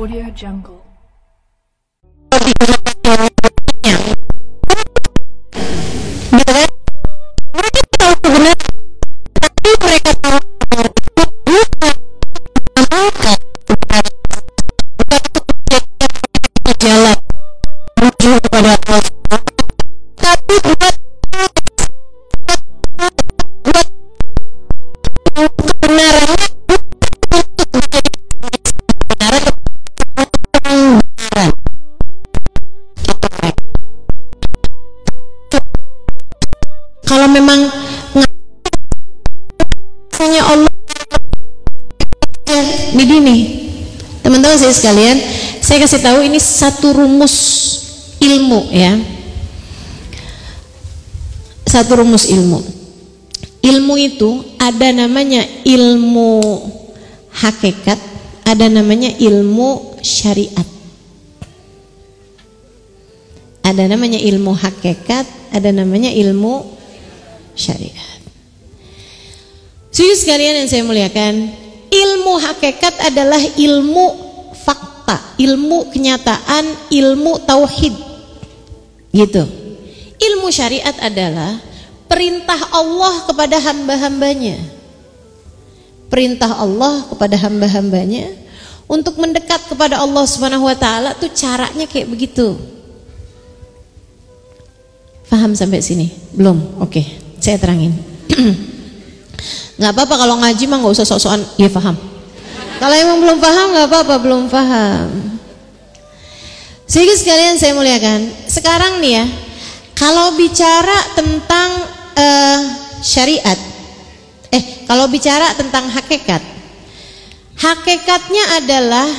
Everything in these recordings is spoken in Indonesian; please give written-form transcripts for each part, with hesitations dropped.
Audio Jungle. Jalan menuju kepada Allah, tapi buat kebenarannya untuk menjadi kebenaran. Kalau memang ngasihnya Allah nih teman-teman saya sekalian, saya kasih tahu ini satu rumus ilmu ya. Satu rumus ilmu. Ilmu itu ada namanya ilmu hakikat, ada namanya ilmu syariat. Ada namanya ilmu hakikat, ada namanya ilmu syariat. Saudara sekalian yang saya muliakan, ilmu hakikat adalah ilmu fakta, ilmu kenyataan, ilmu tauhid. Gitu. Ilmu syariat adalah perintah Allah kepada hamba-hambanya. Perintah Allah kepada hamba-hambanya untuk mendekat kepada Allah Subhanahu wa taala tuh caranya kayak begitu. Paham sampai sini? Belum? Oke, saya terangin. Nggak apa-apa kalau ngaji mah nggak usah sok-sokan ya paham. Kalau emang belum paham nggak apa-apa, belum paham. Sehingga sekalian saya muliakan, sekarang nih ya, kalau bicara tentang syariat, kalau bicara tentang hakikat, hakikatnya adalah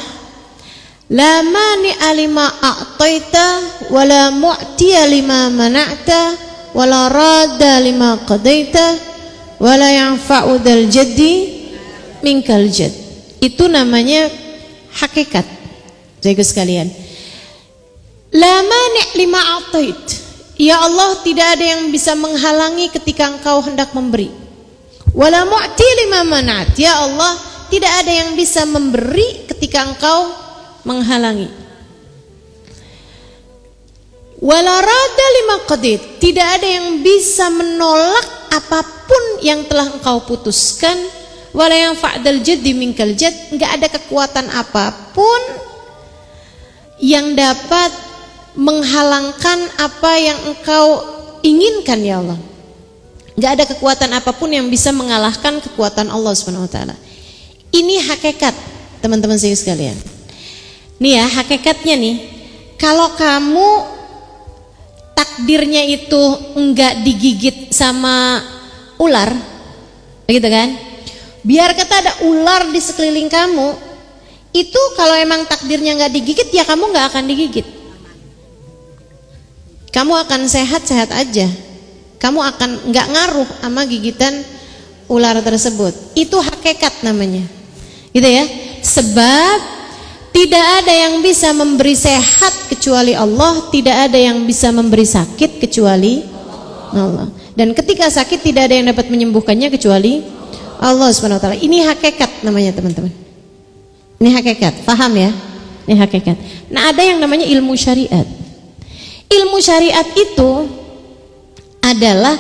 la mani alima a'taita wala mu'tiya lima mana'ta wala rada lima qadaita wala yanfa'u dzal jaddi minkal jadd. Itu namanya hakikat. Jaga sekalian, la mani lima a'tait, ya Allah, tidak ada yang bisa menghalangi ketika engkau hendak memberi. Wala mu'ti lima mana'at, ya Allah, tidak ada yang bisa memberi ketika engkau menghalangi. Wala rada lima qadit, tidak ada yang bisa menolak apapun yang telah engkau putuskan. Wala yang fa'dal jaddi minkal jadd, enggak ada kekuatan apapun yang dapat menghalangkan apa yang engkau inginkan ya Allah. Enggak ada kekuatan apapun yang bisa mengalahkan kekuatan Allah Subhanahu wa taala. Ini hakikat, teman-teman saya sekalian. Nih ya, hakikatnya nih, kalau kamu takdirnya itu enggak digigit sama ular, begitu kan? Biar kata ada ular di sekeliling kamu, itu kalau emang takdirnya enggak digigit, ya kamu enggak akan digigit. Kamu akan sehat-sehat aja. Kamu akan enggak ngaruh sama gigitan ular tersebut. Itu hakikat namanya. Gitu ya. Sebab tidak ada yang bisa memberi sehat kecuali Allah, tidak ada yang bisa memberi sakit kecuali Allah. Dan ketika sakit tidak ada yang dapat menyembuhkannya kecuali Allah Subhanahu wa taala. Ini hakikat namanya, teman-teman. Ini hakikat. Paham ya? Ini hakikat. Nah, ada yang namanya ilmu syariat. Ilmu syariat itu adalah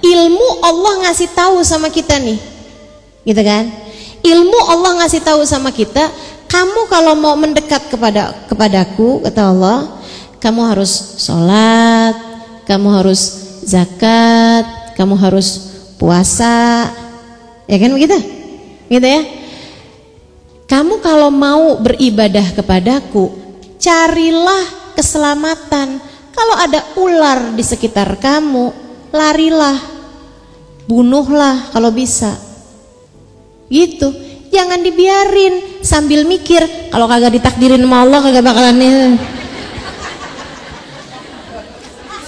ilmu Allah ngasih tahu sama kita nih, gitu kan? Ilmu Allah ngasih tahu sama kita, kamu kalau mau mendekat kepadaku, kata Allah, kamu harus sholat, kamu harus zakat, kamu harus puasa, ya kan begitu? Gitu ya? Kamu kalau mau beribadah kepadaku, carilah keselamatan. Kalau ada ular di sekitar kamu, larilah, bunuhlah kalau bisa. Gitu. Jangan dibiarin sambil mikir, kalau kagak ditakdirin sama Allah kagak bakalan ini.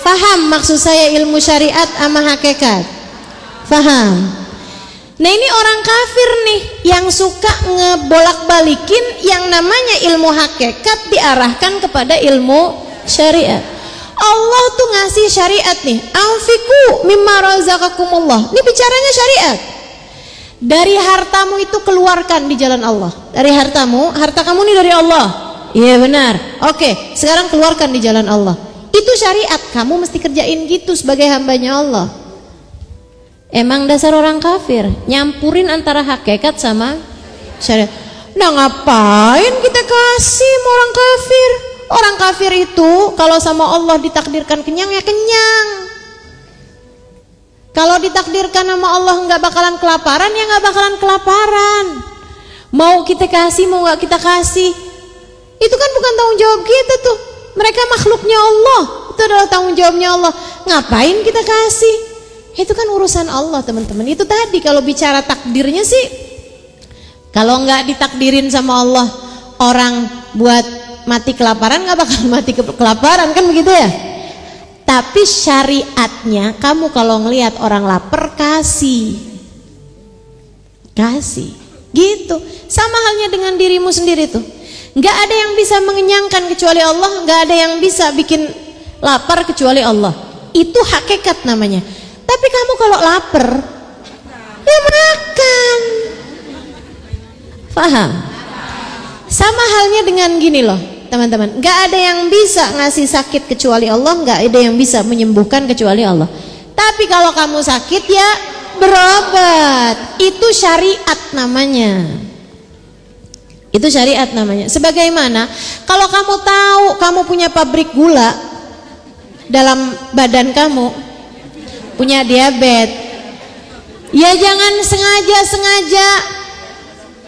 Faham maksud saya ilmu syariat sama hakikat? Faham? Nah, ini orang kafir nih yang suka ngebolak-balikin yang namanya ilmu hakikat diarahkan kepada ilmu syariat. Allah tuh ngasih syariat nih, anfiqu mimma razaqakumullah. Ini bicaranya syariat. Dari hartamu itu keluarkan di jalan Allah. Dari hartamu, harta kamu nih dari Allah. Iya benar. Oke, sekarang keluarkan di jalan Allah. Itu syariat, kamu mesti kerjain gitu sebagai hambanya Allah. Emang dasar orang kafir nyampurin antara hakikat sama syariat. Nah ngapain kita kasih sama orang kafir? Orang kafir itu kalau sama Allah ditakdirkan kenyang ya kenyang. Kalau ditakdirkan sama Allah nggak bakalan kelaparan ya nggak bakalan kelaparan. Mau kita kasih mau nggak kita kasih, itu kan bukan tanggung jawab kita tuh. Mereka makhluknya Allah, itu adalah tanggung jawabnya Allah. Ngapain kita kasih? Itu kan urusan Allah teman-teman. Itu tadi kalau bicara takdirnya sih, kalau nggak ditakdirin sama Allah orang buat mati kelaparan nggak bakal mati kelaparan kan begitu ya. Tapi syariatnya kamu kalau ngelihat orang lapar kasih gitu. Sama halnya dengan dirimu sendiri tuh, nggak ada yang bisa mengenyangkan kecuali Allah, nggak ada yang bisa bikin lapar kecuali Allah. Itu hakikat namanya. Tapi kamu kalau lapar ya makan. Paham? Sama halnya dengan gini loh teman-teman, nggak ada yang bisa ngasih sakit kecuali Allah, nggak ada yang bisa menyembuhkan kecuali Allah. Tapi kalau kamu sakit ya berobat. Itu syariat namanya. Itu syariat namanya. Sebagaimana kalau kamu tahu kamu punya pabrik gula dalam badan kamu, punya diabetes, ya jangan sengaja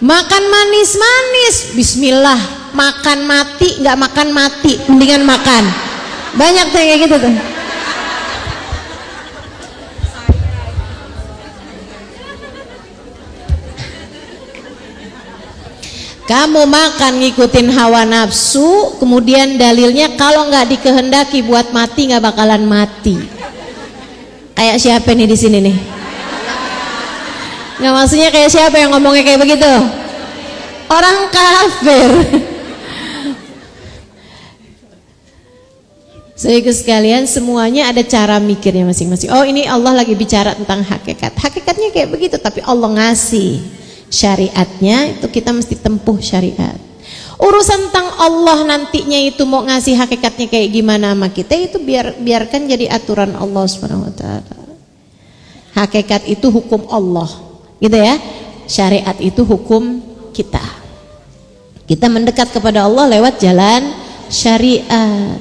makan manis-manis. Bismillah, makan mati, nggak makan mati, mendingan makan. Banyak tuh kayak gitu tuh. Kamu makan ngikutin hawa nafsu, kemudian dalilnya kalau nggak dikehendaki buat mati nggak bakalan mati. Kayak siapa nih di sini nih? Nggak, maksudnya kayak siapa yang ngomongnya kayak begitu? Orang kafir. Saudaraku sekalian, semuanya ada cara mikirnya masing-masing. Oh ini Allah lagi bicara tentang hakikat. Hakikatnya kayak begitu, tapi Allah ngasih syariatnya, itu kita mesti tempuh syariat. Urusan tentang Allah nantinya itu mau ngasih hakikatnya kayak gimana sama kita, itu biarkan jadi aturan Allah Subhanahu wa taala. Hakikat itu hukum Allah, gitu ya. Syariat itu hukum kita. Kita mendekat kepada Allah lewat jalan syariat.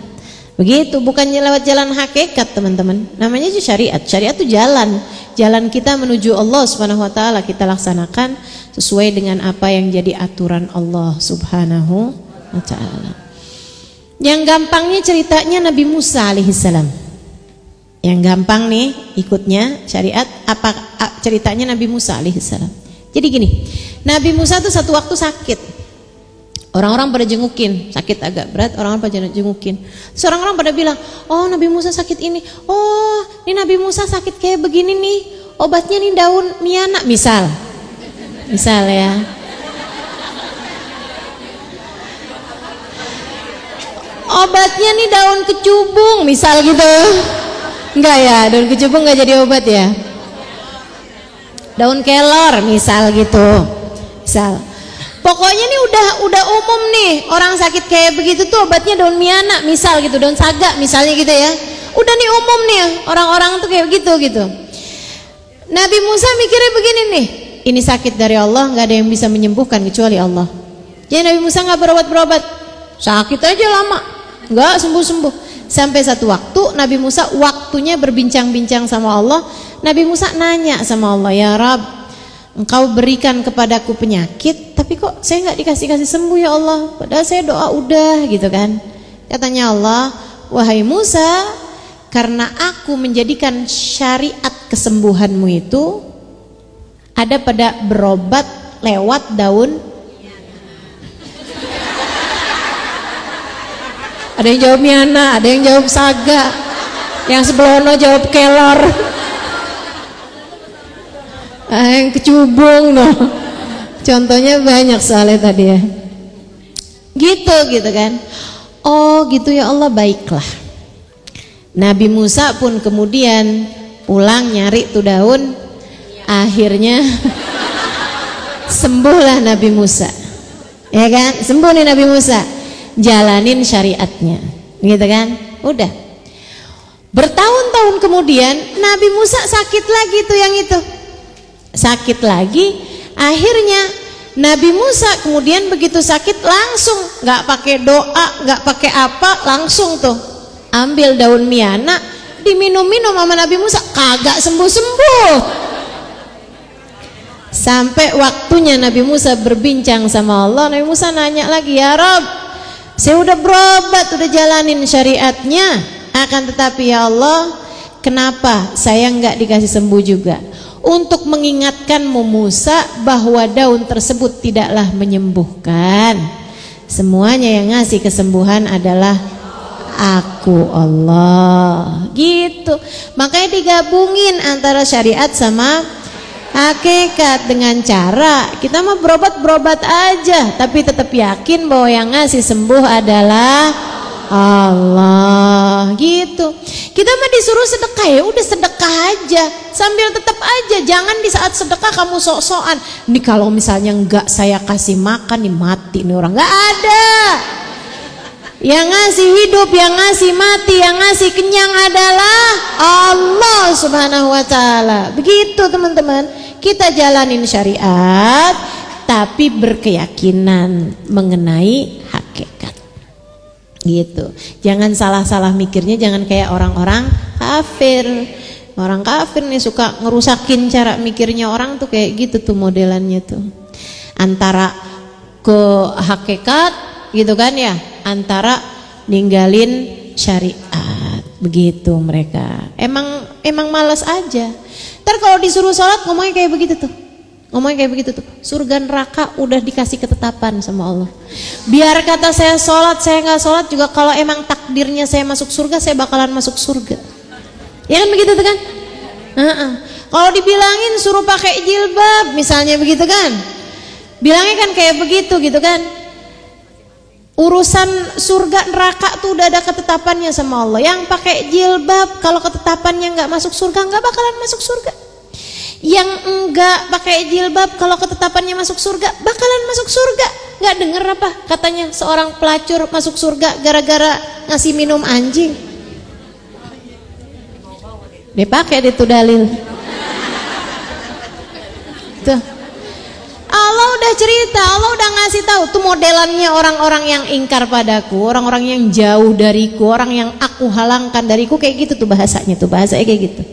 Begitu, bukannya lewat jalan hakikat teman-teman. Namanya juga syariat. Syariat itu jalan kita menuju Allah Subhanahu wa taala, kita laksanakan sesuai dengan apa yang jadi aturan Allah Subhanahu wa taala. Yang gampangnya ceritanya Nabi Musa alaihissalam. Yang gampang nih ikutnya syariat apa ceritanya Nabi Musa alaihissalam. Jadi gini, Nabi Musa tuh satu waktu sakit. Orang-orang pada jengukin, sakit agak berat, orang-orang pada jengukin. Terus orang-orang pada bilang, oh Nabi Musa sakit ini, oh ini Nabi Musa sakit kayak begini nih, obatnya nih daun miana misal ya. Obatnya nih daun kecubung misal gitu. Enggak ya, daun kecubung nggak jadi obat ya. Daun kelor misal gitu, misal. Pokoknya nih udah umum nih, orang sakit kayak begitu tuh obatnya daun miana misal gitu, daun saga misalnya gitu ya. Udah nih umum nih orang-orang tuh kayak gitu. Nabi Musa mikirnya begini nih, ini sakit dari Allah, nggak ada yang bisa menyembuhkan kecuali Allah. Jadi Nabi Musa nggak berobat, sakit aja lama, nggak sembuh. Sampai satu waktu Nabi Musa waktunya berbincang-bincang sama Allah. Nabi Musa nanya sama Allah, ya Rabb, Engkau berikan kepadaku penyakit, tapi kok saya nggak dikasih sembuh ya Allah, padahal saya doa udah gitu kan. Katanya Allah, wahai Musa, karena aku menjadikan syariat kesembuhanmu itu ada pada berobat lewat daun. Ada yang jawab miana, ada yang jawab saga, yang sebelumnya jawab kelor, yang kecubung no. Contohnya banyak soalnya tadi ya. Gitu kan. Oh gitu ya Allah, baiklah. Nabi Musa pun kemudian pulang nyari tuh daun. Akhirnya sembuhlah Nabi Musa. Ya kan? Sembuh nih Nabi Musa. jalanin syariatnya, gitu kan? Udah. Bertahun-tahun kemudian Nabi Musa sakit lagi tuh yang itu. Sakit lagi, akhirnya Nabi Musa kemudian begitu sakit langsung nggak pakai doa, nggak pakai apa, langsung tuh ambil daun miana diminum-minum sama Nabi Musa, kagak sembuh-sembuh. Sampai waktunya Nabi Musa berbincang sama Allah, Nabi Musa nanya lagi, ya Rabb, saya udah berobat, udah jalanin syariatnya, akan tetapi ya Allah, kenapa saya nggak dikasih sembuh juga? Untuk mengingatkanmu Musa bahwa daun tersebut tidaklah menyembuhkan, semuanya yang ngasih kesembuhan adalah aku, Allah. Gitu. Makanya digabungin antara syariat sama hakikat dengan cara kita mah berobat aja, tapi tetap yakin bahwa yang ngasih sembuh adalah Allah. Gitu. Kita mah disuruh sedekah, ya udah sedekah aja, sambil tetap aja jangan di saat sedekah kamu sok-sokan. Ini kalau misalnya enggak saya kasih makan nih mati nih orang, enggak ada. Yang ngasih hidup, yang ngasih mati, yang ngasih kenyang adalah Allah Subhanahu wa taala. Begitu teman-teman, kita jalanin syariat tapi berkeyakinan mengenai hakikat. Gitu. Jangan salah-salah mikirnya, jangan kayak orang-orang kafir. Orang kafir nih suka ngerusakin cara mikirnya orang tuh kayak gitu tuh modelannya tuh. Antara ke hakikat gitu kan ya, antara ninggalin syariat. Begitu mereka. Emang malas aja. Ntar kalau disuruh sholat ngomongnya kayak begitu tuh. Ngomongnya kayak begitu tuh. Surga neraka udah dikasih ketetapan sama Allah. Biar kata saya sholat, saya nggak sholat juga, kalau emang takdirnya saya masuk surga, saya bakalan masuk surga. Ya kan begitu tuh kan? Kalau dibilangin suruh pakai jilbab misalnya begitu kan, bilangnya kan kayak begitu gitu kan. Urusan surga neraka tuh udah ada ketetapannya sama Allah. Yang pakai jilbab kalau ketetapannya nggak masuk surga, nggak bakalan masuk surga. Yang enggak pakai jilbab kalau ketetapannya masuk surga, bakalan masuk surga. Nggak denger apa katanya seorang pelacur masuk surga gara-gara ngasih minum anjing. Dipakai itu dalil. Tuh. Allah udah cerita, Allah udah ngasih tahu tuh modelannya orang-orang yang ingkar padaku, orang-orang yang jauh dariku, orang yang aku halangkan dariku, kayak gitu tuh bahasanya kayak gitu.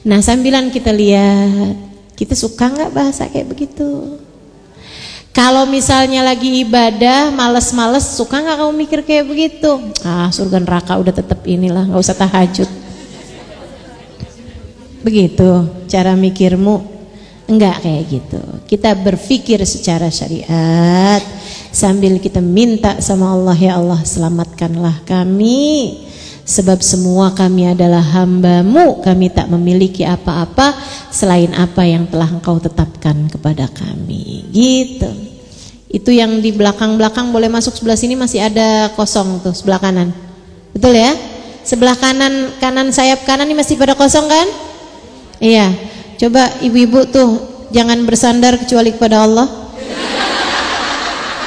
Nah sambilan kita lihat, kita suka nggak bahasa kayak begitu? Kalau misalnya lagi ibadah males-males, suka nggak kamu mikir kayak begitu? Ah surga neraka udah tetap inilah, nggak usah tahajud. Begitu cara mikirmu? Enggak kayak gitu. Kita berpikir secara syariat sambil kita minta sama Allah, ya Allah selamatkanlah kami, sebab semua kami adalah hamba-Mu, kami tak memiliki apa-apa selain apa yang telah Engkau tetapkan kepada kami. Gitu. Itu yang di belakang-belakang boleh masuk, sebelah sini masih ada kosong tuh sebelah kanan. Betul ya? Sebelah kanan sayap kanan ini masih pada kosong kan? Iya. Coba ibu-ibu tuh jangan bersandar kecuali kepada Allah.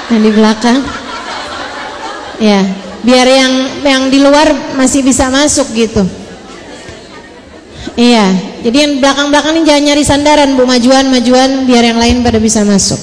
Yang di belakang. Ya, biar yang di luar masih bisa masuk gitu. Iya, jadi yang belakang-belakang ini jangan nyari sandaran, Bu, majuan biar yang lain pada bisa masuk.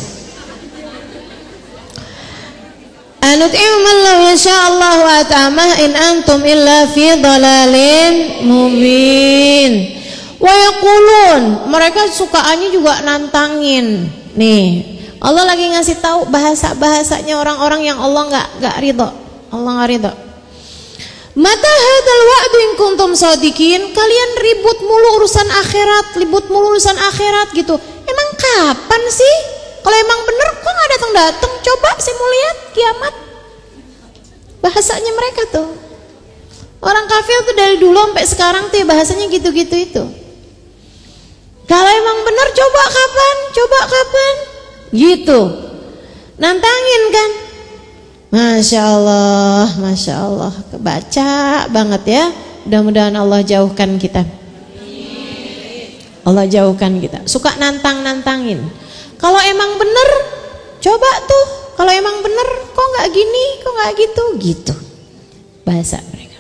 Anut'imallahu insyaallah wa ta'amah in antum illa fi dhalalin mubin. Wa yaqulun, mereka sukaannya juga nantangin. Nih, Allah lagi ngasih tahu bahasa-bahasanya orang-orang yang Allah enggak ridho. Allah enggak ridho. Mata hadzal wa'du in kuntum shadiqin, kalian ribut mulu urusan akhirat gitu. Emang kapan sih? Kalau emang bener kok enggak datang-datang? Coba saya mau lihat kiamat. Bahasanya mereka tuh. Orang kafir tuh dari dulu sampai sekarang tuh ya bahasanya gitu-gitu itu. Kalau emang benar coba kapan gitu, nantangin kan. Masya Allah kebaca banget ya. Mudah-mudahan Allah jauhkan kita, Allah jauhkan kita suka nantangin. Kalau emang benar coba tuh, kalau emang yang benar, kok nggak gini, kok nggak gitu, gitu bahasa mereka.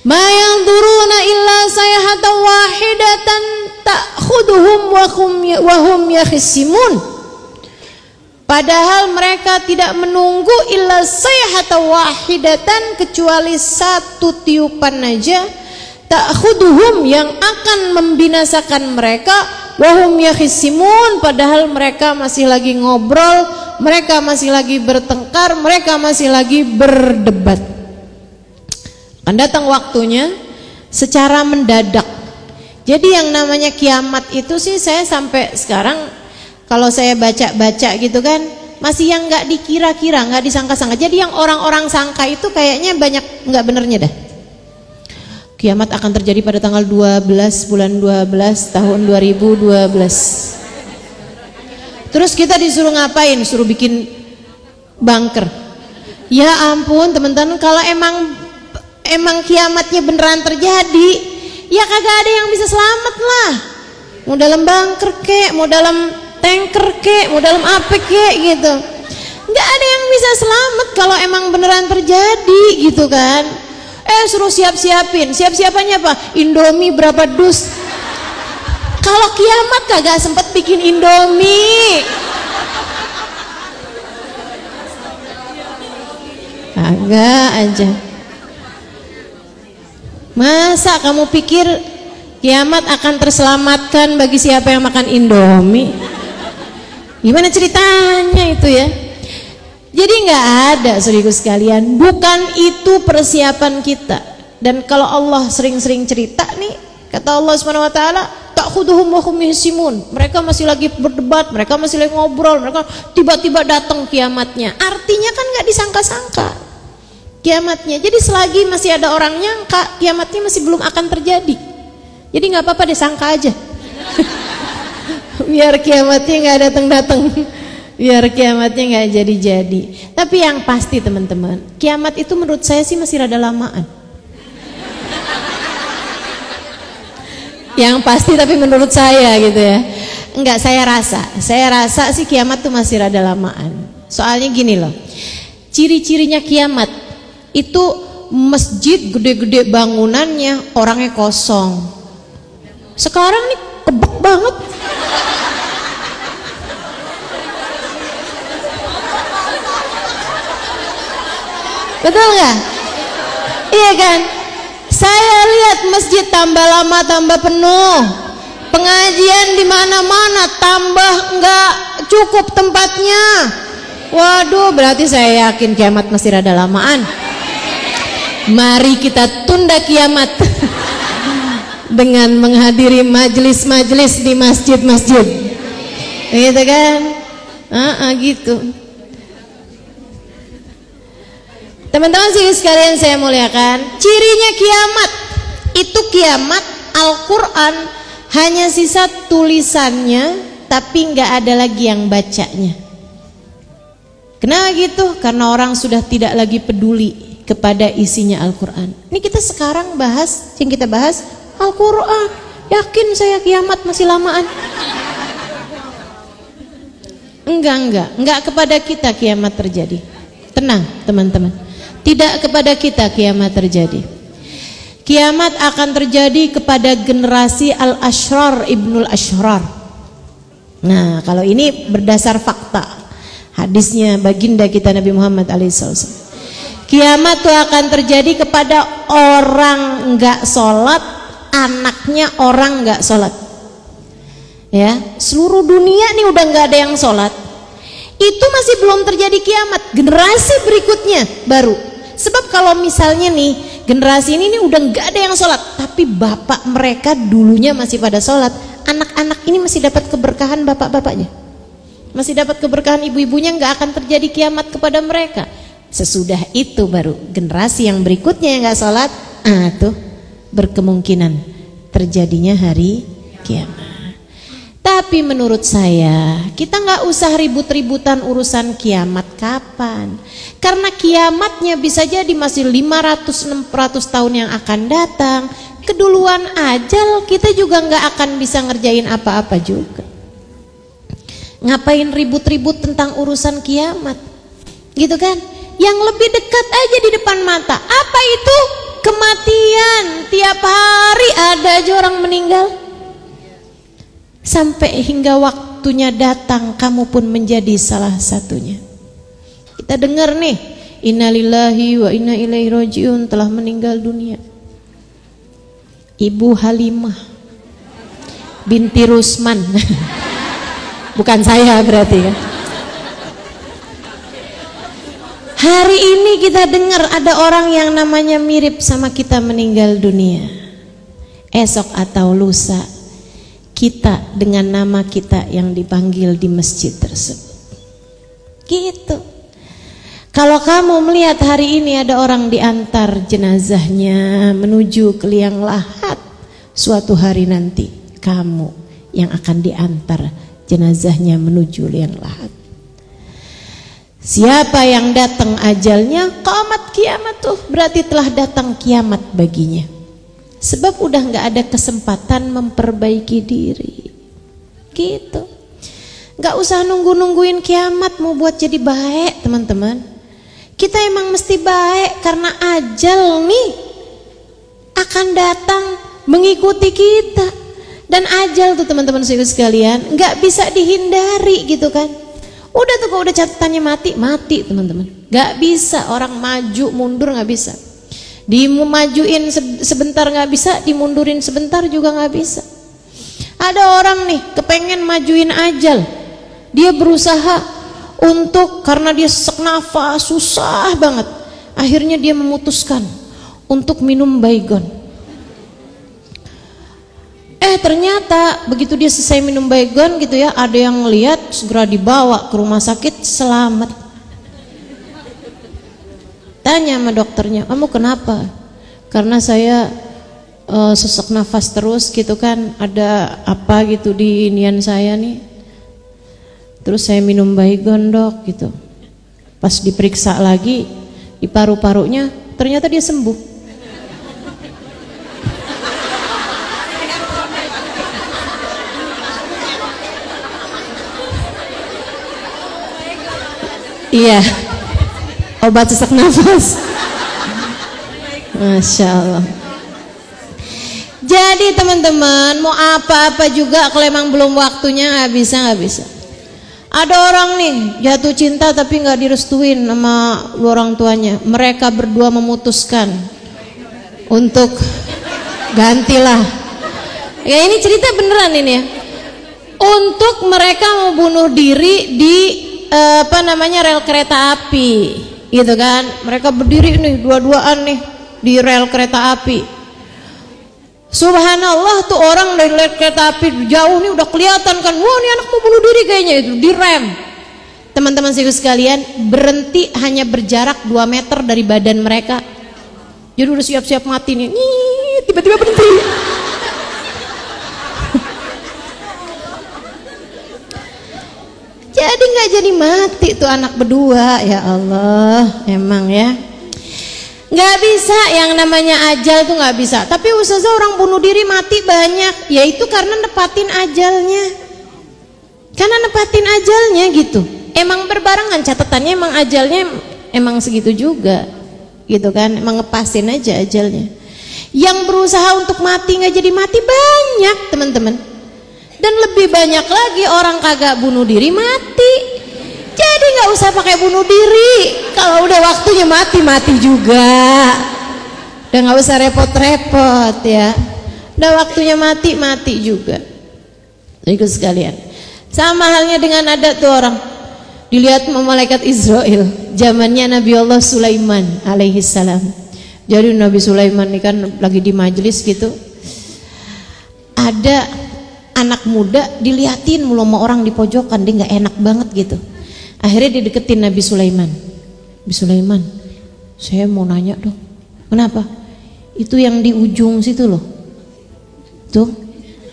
Ma yanzuruna illa sayhatan wahidatan ta'khuduhum wa hum yakhsimun. Padahal mereka tidak menunggu illa sayhatan wahidatan, kecuali satu tiupan aja, ta'khuduhum yang akan membinasakan mereka, wa hum yakhsimun, padahal mereka masih lagi ngobrol, mereka masih lagi bertengkar, mereka masih lagi berdebat. Akan datang waktunya secara mendadak. Jadi yang namanya kiamat itu sih, saya sampai sekarang kalau saya baca-baca gitu kan, masih yang nggak dikira-kira, nggak disangka-sangka. Jadi yang orang-orang sangka itu kayaknya banyak nggak benernya dah. Kiamat akan terjadi pada tanggal 12 bulan 12 tahun 2012. Terus kita disuruh ngapain? Suruh bikin bunker. Ya ampun teman-teman, kalau emang kiamatnya beneran terjadi, ya kagak ada yang bisa selamat lah. Mau dalam bunker kek, mau dalam tanker kek, mau dalam apa kek gitu, nggak ada yang bisa selamat kalau emang beneran terjadi gitu kan. Suruh siap-siapin, siap-siapannya apa? Indomie berapa dus. Kalau kiamat kagak sempet bikin Indomie. Agak aja. Masa kamu pikir kiamat akan terselamatkan bagi siapa yang makan Indomie? Gimana ceritanya itu ya? Jadi nggak ada, saudaraku sekalian, bukan itu persiapan kita. Dan kalau Allah sering-sering cerita nih, kata Allah Subhanahu wa taala, ta'khuduhum wa hum yahsimun. Mereka masih lagi berdebat, mereka masih lagi ngobrol, mereka tiba-tiba datang kiamatnya. Artinya kan nggak disangka-sangka kiamatnya. Jadi selagi masih ada orang nyangka, kiamatnya masih belum akan terjadi. Jadi nggak apa-apa deh, sangka aja. Biar kiamatnya nggak datang-datang, biar kiamatnya nggak jadi-jadi. Tapi yang pasti teman-teman, kiamat itu menurut saya sih masih rada lamaan. Yang pasti, tapi menurut saya gitu ya, enggak, saya rasa sih kiamat tuh masih rada lamaan. Soalnya gini loh, ciri-cirinya kiamat itu masjid gede-gede bangunannya, orangnya kosong. Sekarang nih kebek banget. Betul nggak? Iya kan? Saya lihat masjid tambah lama tambah penuh, pengajian di mana-mana tambah nggak cukup tempatnya. Waduh, berarti saya yakin kiamat masih rada lamaan. Mari kita tunda kiamat dengan menghadiri majelis-majelis di masjid-masjid, gitu kan? Gitu. Teman-teman sekalian saya muliakan, cirinya kiamat itu, kiamat Al-Quran hanya sisa tulisannya, tapi nggak ada lagi yang bacanya. Kenapa gitu? Karena orang sudah tidak lagi peduli kepada isinya Al-Quran. Ini kita sekarang bahas, yang kita bahas Al-Quran. Yakin saya kiamat masih lamaan? Enggak kepada kita kiamat terjadi. Tenang teman-teman, tidak kepada kita kiamat terjadi. Kiamat akan terjadi kepada generasi Al-Ashrar Ibnul Ashrar. Nah, kalau ini berdasar fakta, hadisnya baginda kita Nabi Muhammad SAW. Kiamat itu akan terjadi kepada orang nggak sholat, anaknya orang nggak sholat. Ya, seluruh dunia nih udah nggak ada yang sholat. Itu masih belum terjadi kiamat. Generasi berikutnya baru. Sebab kalau misalnya nih generasi ini udah nggak ada yang sholat, tapi bapak mereka dulunya masih pada sholat, anak-anak ini masih dapat keberkahan bapak-bapaknya, masih dapat keberkahan ibu-ibunya, nggak akan terjadi kiamat kepada mereka. Sesudah itu baru generasi yang berikutnya yang nggak sholat, tuh berkemungkinan terjadinya hari kiamat. Tapi menurut saya kita nggak usah ribut-ributan urusan kiamat kapan, karena kiamatnya bisa jadi masih 500-600 tahun yang akan datang. Keduluan ajal kita juga nggak akan bisa ngerjain apa-apa juga. Ngapain ribut-ribut tentang urusan kiamat? gitu kan? Yang lebih dekat aja di depan mata. Apa itu? Kematian. Tiap hari ada aja orang meninggal. Sampai hingga waktunya datang, kamu pun menjadi salah satunya. Kita dengar nih, innalillahi wa inna ilaihi rajiun, telah meninggal dunia Ibu Halimah binti Rusman. Bukan saya berarti ya. Hari ini kita dengar ada orang yang namanya mirip sama kita meninggal dunia. Esok atau lusa kita dengan nama kita yang dipanggil di masjid tersebut. Gitu. Kalau kamu melihat hari ini ada orang diantar jenazahnya menuju ke liang lahat, suatu hari nanti kamu yang akan diantar jenazahnya menuju liang lahat. Siapa yang datang ajalnya, qamat kiamat tuh berarti telah datang kiamat baginya. Sebab udah nggak ada kesempatan memperbaiki diri. Gitu. Nggak usah nungguin kiamat mau buat jadi baik, teman-teman. Kita emang mesti baik karena ajal nih akan datang mengikuti kita. Dan ajal tuh teman-teman sekalian nggak bisa dihindari gitu kan. Udah tuh kalau udah catatannya mati teman-teman. Nggak bisa orang maju mundur, nggak bisa. Dimajuin sebentar nggak bisa, dimundurin sebentar juga nggak bisa. Ada orang nih kepengen majuin ajal, dia berusaha untuk, karena dia sesak nafas susah banget, akhirnya dia memutuskan untuk minum baygon. Ternyata begitu dia selesai minum baygon gitu ya, ada yang ngelihat, segera dibawa ke rumah sakit, selamat. Tanya sama dokternya, kamu kenapa? Karena saya sesak nafas terus gitu kan, ada apa gitu di inian saya nih. Terus saya minum baygon dok gitu. Pas diperiksa lagi di paru-parunya, ternyata dia sembuh. Iya, obat sesak nafas. Masya Allah. Jadi teman-teman, mau apa-apa juga kalau emang belum waktunya nggak bisa. Ada orang nih jatuh cinta tapi nggak direstuin sama orang tuanya. Mereka berdua memutuskan untuk gantilah. Ya ini cerita beneran ini ya. Untuk mereka mau bunuh diri di rel kereta api, gitu kan? Mereka berdiri nih dua-duaan nih di rel kereta api. Subhanallah tuh orang dari rel kereta api jauh nih udah kelihatan kan, wah ini anak mau bunuh diri kayaknya, itu direm. Teman-teman sekalian, berhenti hanya berjarak 2 meter dari badan mereka. Jadi udah siap-siap mati nih, tiba-tiba berhenti. Jadi nggak jadi mati tuh anak berdua, ya Allah, emang ya. Nggak bisa, yang namanya ajal tuh nggak bisa. Tapi ustazah orang bunuh diri mati banyak, yaitu karena nepatin ajalnya. Karena nepatin ajalnya gitu. Emang berbarengan catatannya, emang ajalnya emang segitu juga, gitu kan? Emang ngepasin aja ajalnya. Yang berusaha untuk mati nggak jadi mati banyak teman-teman. Dan lebih banyak lagi orang kagak bunuh diri mati. Jadi nggak usah pakai bunuh diri. Kalau udah waktunya mati juga. Udah nggak usah repot-repot ya. Udah waktunya mati juga. Ikut sekalian. Sama halnya dengan ada tuh orang dilihat malaikat Israel. Zamannya Nabi Allah Sulaiman alaihi salam. Jadi Nabi Sulaiman ini kan lagi di majelis gitu. Ada anak muda diliatin mulu sama orang di pojokan, dia nggak enak banget gitu. Akhirnya dideketin Nabi Sulaiman. Nabi Sulaiman, saya mau nanya dong, kenapa? Itu yang di ujung situ loh, tuh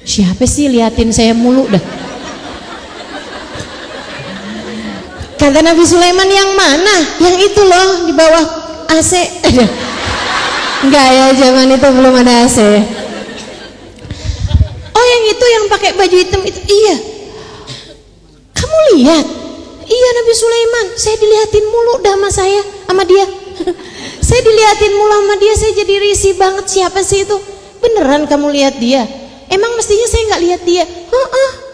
siapa sih liatin saya mulu dah? Kata Nabi Sulaiman, yang mana? Yang itu loh di bawah AC. Enggak ya, zaman itu belum ada AC. Oh yang itu yang pakai baju hitam itu, iya. Kamu lihat? Iya Nabi Sulaiman, saya dilihatin mulu dah sama dia. Saya dilihatin mulu sama dia, saya jadi risih banget. Siapa sih itu? Beneran kamu lihat dia? Emang mestinya saya nggak lihat dia.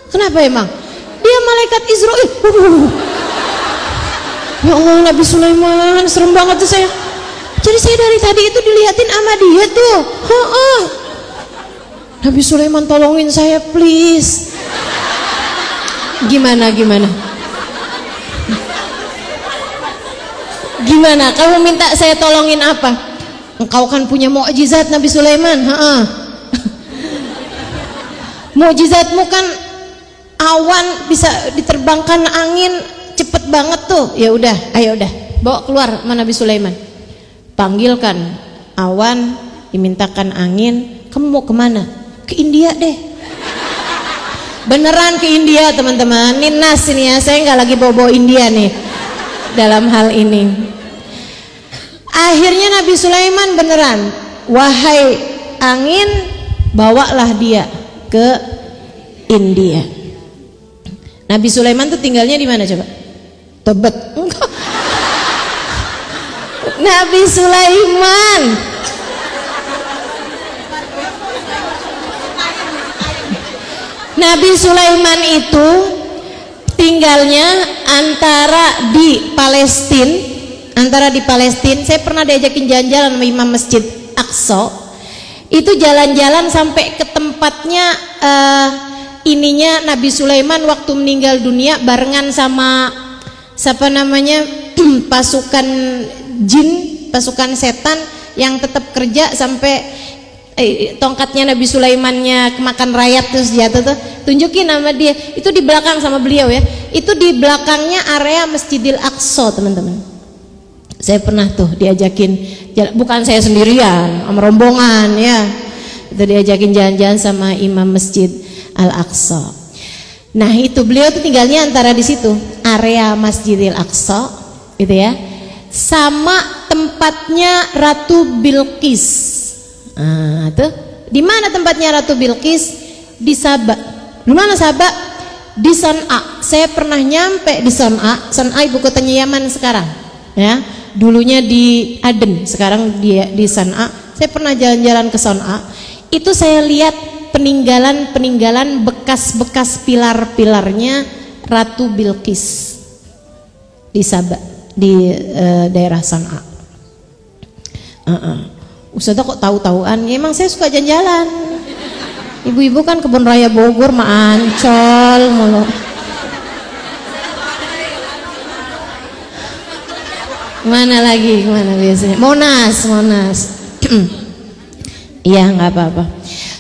Kenapa emang? Dia malaikat Israel. Ya Allah, Nabi Sulaiman serem banget tuh saya. Jadi saya dari tadi itu dilihatin sama dia tuh. Nabi Sulaiman tolongin saya please. Gimana? Gimana? Kamu minta saya tolongin apa? Engkau kan punya mukjizat Nabi Sulaiman. Mukjizatmu kan awan bisa diterbangkan angin cepet banget tuh. Ya udah, ayo udah, bawa keluar sama Nabi Sulaiman. Panggilkan awan, dimintakan angin. Kamu mau kemana? Ke India deh. Beneran ke India teman-teman. Ini nas ini ya, saya nggak lagi bawa-bawa India nih dalam hal ini. Akhirnya Nabi Sulaiman beneran, wahai angin, bawalah dia ke India. Nabi Sulaiman tuh tinggalnya di mana coba? Tebet. Nabi Sulaiman Nabi Sulaiman itu tinggalnya antara di Palestina. Saya pernah diajakin jalan-jalan sama Imam Masjid Aqsa. Itu jalan-jalan sampai ke tempatnya ininya Nabi Sulaiman waktu meninggal dunia barengan sama siapa namanya pasukan jin, pasukan setan yang tetap kerja sampai tongkatnya Nabi Sulaimannya kemakan rayap terus jatuh tuh. Tunjukin nama dia. Itu di belakang sama beliau ya. Itu di belakangnya area Masjidil Aqsa teman-teman. Saya pernah tuh diajakin, bukan saya sendirian, sama rombongan ya. Itu diajakin jalan-jalan sama Imam Masjid Al-Aqsa. Nah itu beliau tuh tinggalnya antara di situ, area Masjidil Aqsa, gitu ya, sama tempatnya Ratu Bilqis. Nah, tuh di mana tempatnya Ratu Bilqis? Di Saba. Di mana Saba? Di San'a. Saya pernah nyampe di San'a. San'a ibu kotanya Yaman sekarang, ya. Dulunya di Aden, sekarang dia di San'a. Saya pernah jalan-jalan ke San'a. Itu saya lihat peninggalan bekas-bekas pilar-pilarnya Ratu Bilqis di Sabah, di daerah San'a. Ustazah kok tahu-tahuan? Ya, emang saya suka jalan-jalan. Ibu-ibu kan kebun raya Bogor mah Ancol mulu. Mana lagi? Kemana biasanya? Monas. Iya nggak apa-apa.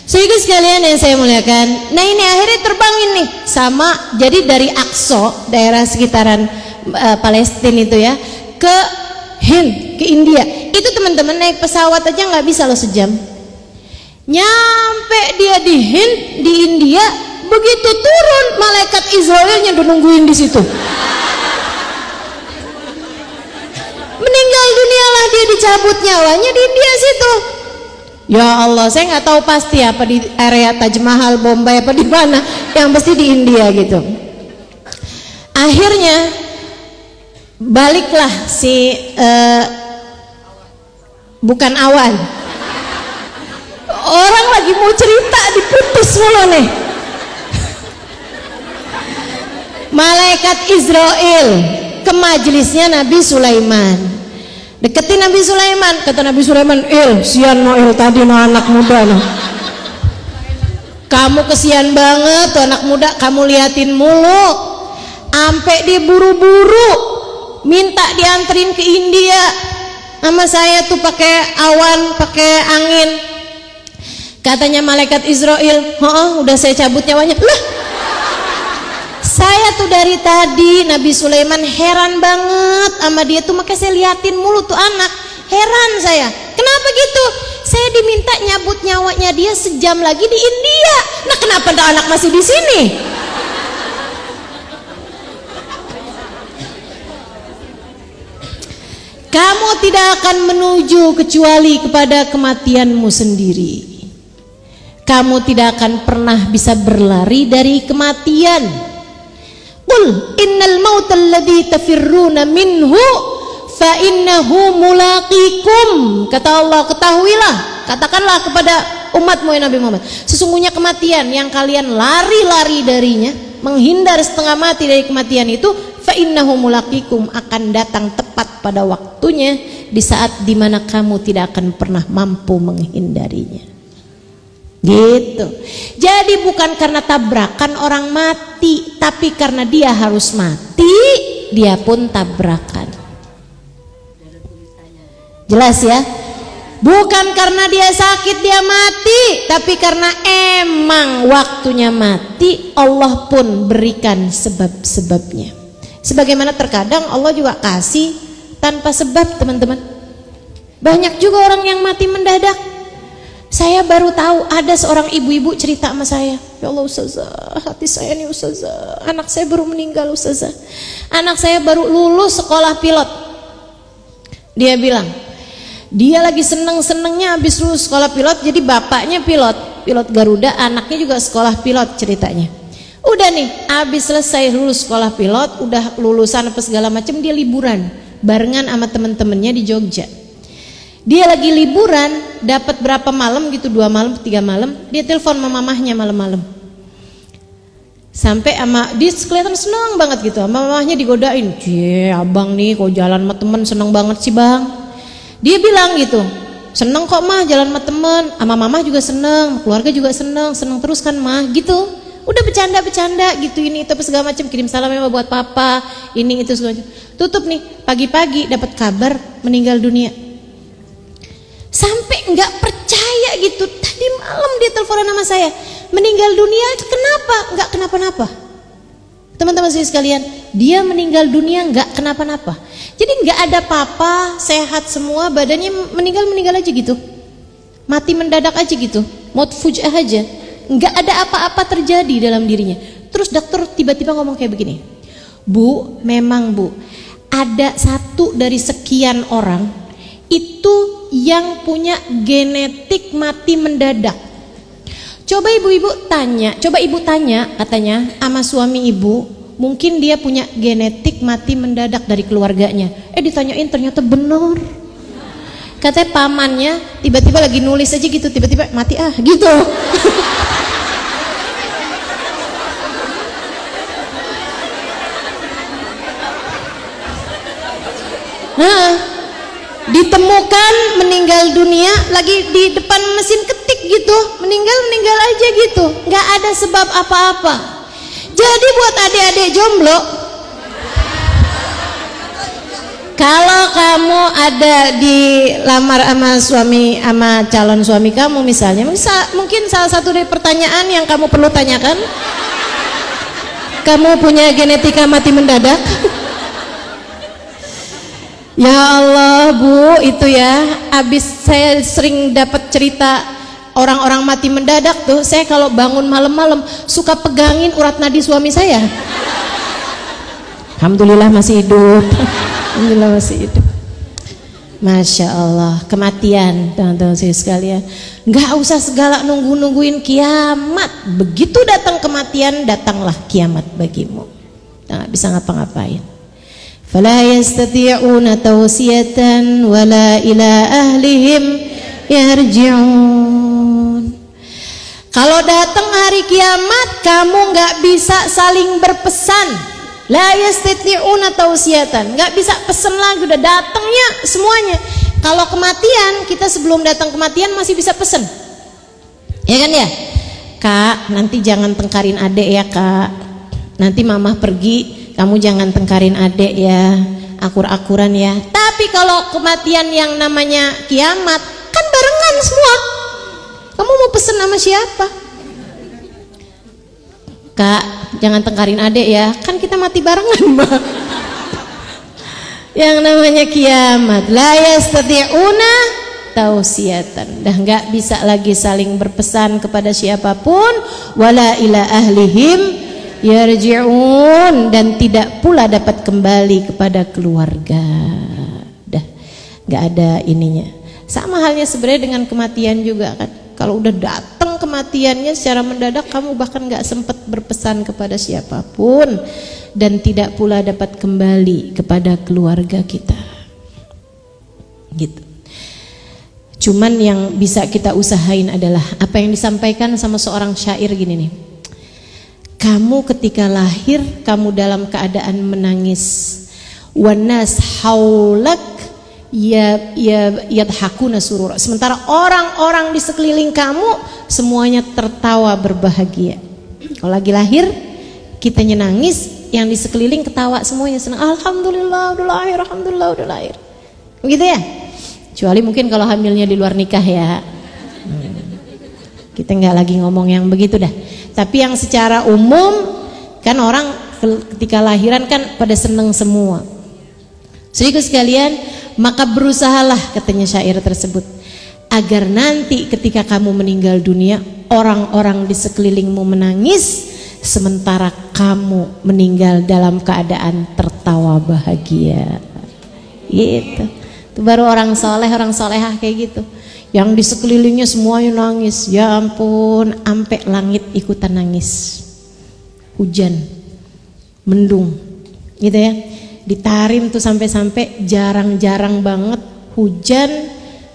Sehingga sekalian yang saya muliakan, nah ini akhirnya terbang ini sama, jadi dari Aqsa daerah sekitaran Palestina itu ya ke Hind, ke India. Itu teman-teman naik pesawat aja nggak bisa loh sejam. Nyampe dia di Hind, di India, begitu turun malaikat Israelnya udah nungguin di situ. Meninggal dunialah dia, dicabut nyawanya di India situ. Ya Allah, saya nggak tahu pasti apa di area Taj Mahal, Bombay apa di mana, yang pasti di India gitu. Akhirnya baliklah si bukan Awan. Orang lagi mau cerita diputus mulu nih. Malaikat Israel ke majelisnya Nabi Sulaiman. Deketin Nabi Sulaiman, kata Nabi Sulaiman, sian Noel tadi no anak muda no. Kamu kesian banget tuh anak muda, kamu liatin mulu. Ampe dia buru-buru minta dianterin ke India sama saya tuh pakai awan, pakai angin. Katanya malaikat Israel, udah saya cabut nyawanya. Lah, saya tuh dari tadi Nabi Sulaiman heran banget sama dia tuh, makanya saya liatin mulu tuh anak. Heran saya, kenapa gitu? Saya diminta nyabut nyawanya dia sejam lagi di India. Nah kenapa anak masih di sini? Kamu tidak akan menuju kecuali kepada kematianmu sendiri. Kamu tidak akan pernah bisa berlari dari kematian. Qul innal mautal ladzi tafirruna minhu fa innahu mulaqikum. Kata Allah, ketahuilah, katakanlah kepada umatmu ya Nabi Muhammad, sesungguhnya kematian yang kalian lari-lari darinya, menghindar setengah mati dari kematian itu, fa innahu mulaqikum, akan datang tepat pada waktunya di saat dimana kamu tidak akan pernah mampu menghindarinya. Gitu. Jadi bukan karena tabrakan orang mati, tapi karena dia harus mati, dia pun tabrakan. Jelas ya? Bukan karena dia sakit dia mati, tapi karena emang waktunya mati, Allah pun berikan sebab-sebabnya. Sebagaimana terkadang Allah juga kasih tanpa sebab, teman-teman. Banyak juga orang yang mati mendadak. Saya baru tahu ada seorang ibu-ibu cerita sama saya, ya Allah Ustazah, hati saya nih Ustazah, anak saya baru meninggal Ustazah, anak saya baru lulus sekolah pilot. Dia bilang dia lagi seneng-senengnya habis lulus sekolah pilot, jadi bapaknya pilot Garuda, anaknya juga sekolah pilot ceritanya. Udah nih habis selesai lulus sekolah pilot, udah lulusan apa segala macam, dia liburan barengan sama temen-temennya di Jogja. Dia lagi liburan, dapat berapa malam gitu, 2 malam, 3 malam, dia telepon sama mamahnya malam-malam. Sampai sama dia kelihatan seneng banget gitu, sama mamahnya digodain, "Cie, abang nih kok jalan sama temen seneng banget sih bang." Dia bilang gitu, "Seneng kok mah jalan sama temen, sama mamah juga seneng, keluarga juga seneng terus kan mah," gitu. Udah bercanda-bercanda gitu, ini itu apa segala macam, kirim salam ya buat papa, ini itu segala macam. Tutup nih, pagi-pagi dapat kabar meninggal dunia. Sampai nggak percaya gitu, tadi malam dia teleponan sama saya, meninggal dunia, kenapa? Nggak kenapa-napa. Teman-teman sekalian, dia meninggal dunia nggak kenapa-napa. Jadi nggak ada apa-apa, sehat semua, badannya meninggal aja gitu, mati mendadak aja gitu, maut fujah aja, nggak ada apa-apa terjadi dalam dirinya. Terus dokter tiba-tiba ngomong kayak begini, "Bu, memang Bu, ada 1 dari sekian orang itu yang punya genetik mati mendadak. Coba ibu tanya katanya sama suami ibu, mungkin dia punya genetik mati mendadak dari keluarganya." Ditanyain ternyata bener. Katanya pamannya tiba-tiba lagi nulis aja gitu, tiba-tiba mati gitu. Nah, ditemukan meninggal dunia lagi di depan mesin ketik gitu, meninggal aja gitu, nggak ada sebab apa-apa. Jadi buat adik-adik jomblo, kalau kamu ada di lamar sama suami, sama calon suami kamu misalnya, mungkin salah satu dari pertanyaan yang kamu perlu tanyakan, kamu punya genetika mati mendadak? Ya Allah Bu, itu ya, abis saya sering dapat cerita orang-orang mati mendadak tuh, saya kalau bangun malam-malam suka pegangin urat nadi suami saya. Alhamdulillah masih hidup. Alhamdulillah masih hidup. Masya Allah, kematian teman-teman sekalian, nggak usah segala nungguin kiamat. Begitu datang kematian, datanglah kiamat bagimu. Nggak bisa ngapa-ngapain. فلا يستطيعون توصية ولا إلى أهلهم يرجعون. Kalau datang hari kiamat, kamu nggak bisa saling berpesan. La yastati'una tausiyatan, nggak bisa pesan lagi, udah datangnya semuanya. Kalau kematian, kita sebelum datang kematian masih bisa pesan, ya kan ya? "Kak, nanti jangan tengkarin adek ya Kak, nanti mamah pergi, kamu jangan tengkarin adek ya, akur-akuran ya." Tapi kalau kematian yang namanya kiamat, kan barengan semua. Kamu mau pesen sama siapa? "Kak, jangan tengkarin adek ya, kan kita mati barengan Mbak." Yang namanya kiamat, la yastati'una tausiyatan, dah nggak bisa lagi saling berpesan kepada siapapun, wala ila ahlihim yarji'un, dan tidak pula dapat kembali kepada keluarga. Dah nggak ada ininya. Sama halnya sebenarnya dengan kematian juga kan. Kalau udah datang datang kematiannya secara mendadak, kamu bahkan gak sempat berpesan kepada siapapun, dan tidak pula dapat kembali kepada keluarga kita. Gitu. Cuman yang bisa kita usahain adalah apa yang disampaikan sama seorang syair gini nih. Kamu ketika lahir, kamu dalam keadaan menangis. Wanas haulak yadhakuna surura. Sementara orang-orang di sekeliling kamu semuanya tertawa berbahagia. Kalau lagi lahir, kitanya nangis, yang di sekeliling ketawa semuanya senang. Alhamdulillah udah lahir, alhamdulillah udah lahir. Begitu ya? Kecuali mungkin kalau hamilnya di luar nikah ya. Kita nggak lagi ngomong yang begitu dah. Tapi yang secara umum kan orang ketika lahiran kan pada seneng semua. Saudaraku sekalian, maka berusahalah, katanya syair tersebut, agar nanti ketika kamu meninggal dunia, orang-orang di sekelilingmu menangis, sementara kamu meninggal dalam keadaan tertawa bahagia. Gitu. Itu baru orang soleh, orang solehah kayak gitu. Yang di sekelilingnya semuanya nangis. Ya ampun, ampe langit ikutan nangis. Hujan, mendung, gitu ya. Ditarim tuh sampai-sampai jarang-jarang banget hujan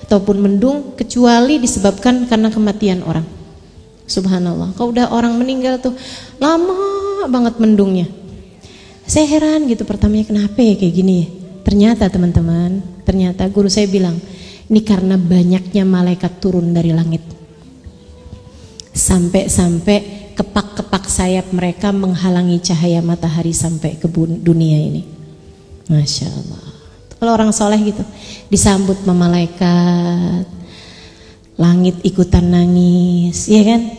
ataupun mendung, kecuali disebabkan karena kematian orang. Subhanallah. Kalau udah orang meninggal tuh lama banget mendungnya. Saya heran gitu pertamanya, kenapa ya kayak gini ya? Ternyata teman-teman, ternyata guru saya bilang, ini karena banyaknya malaikat turun dari langit. Sampai-sampai kepak-kepak sayap mereka menghalangi cahaya matahari sampai ke dunia ini. Masya Allah. Kalau orang soleh gitu disambut sama malaikat, langit ikutan nangis, ya kan?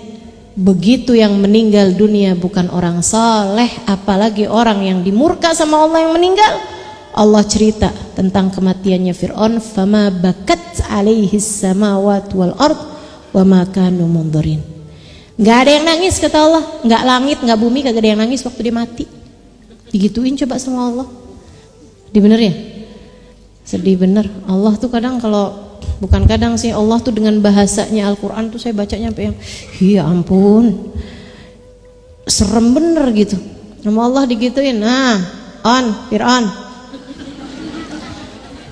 Begitu yang meninggal dunia bukan orang soleh, apalagi orang yang dimurka sama Allah yang meninggal. Allah cerita tentang kematiannya Fir'aun, fama bakat alaihis samawat wal ard wa ma kanu mundzirin. Nggak ada yang nangis kata Allah, nggak langit, nggak bumi, kagak ada yang nangis waktu dia mati. Digituin coba sama Allah. Di bener ya? Sedih bener. Allah tuh kadang kalau, bukan kadang sih, Allah tuh dengan bahasanya Al-Quran tuh saya bacanya sampai yang, ya ampun, serem bener gitu. Nama Allah digituin. Nah, Fir'aun,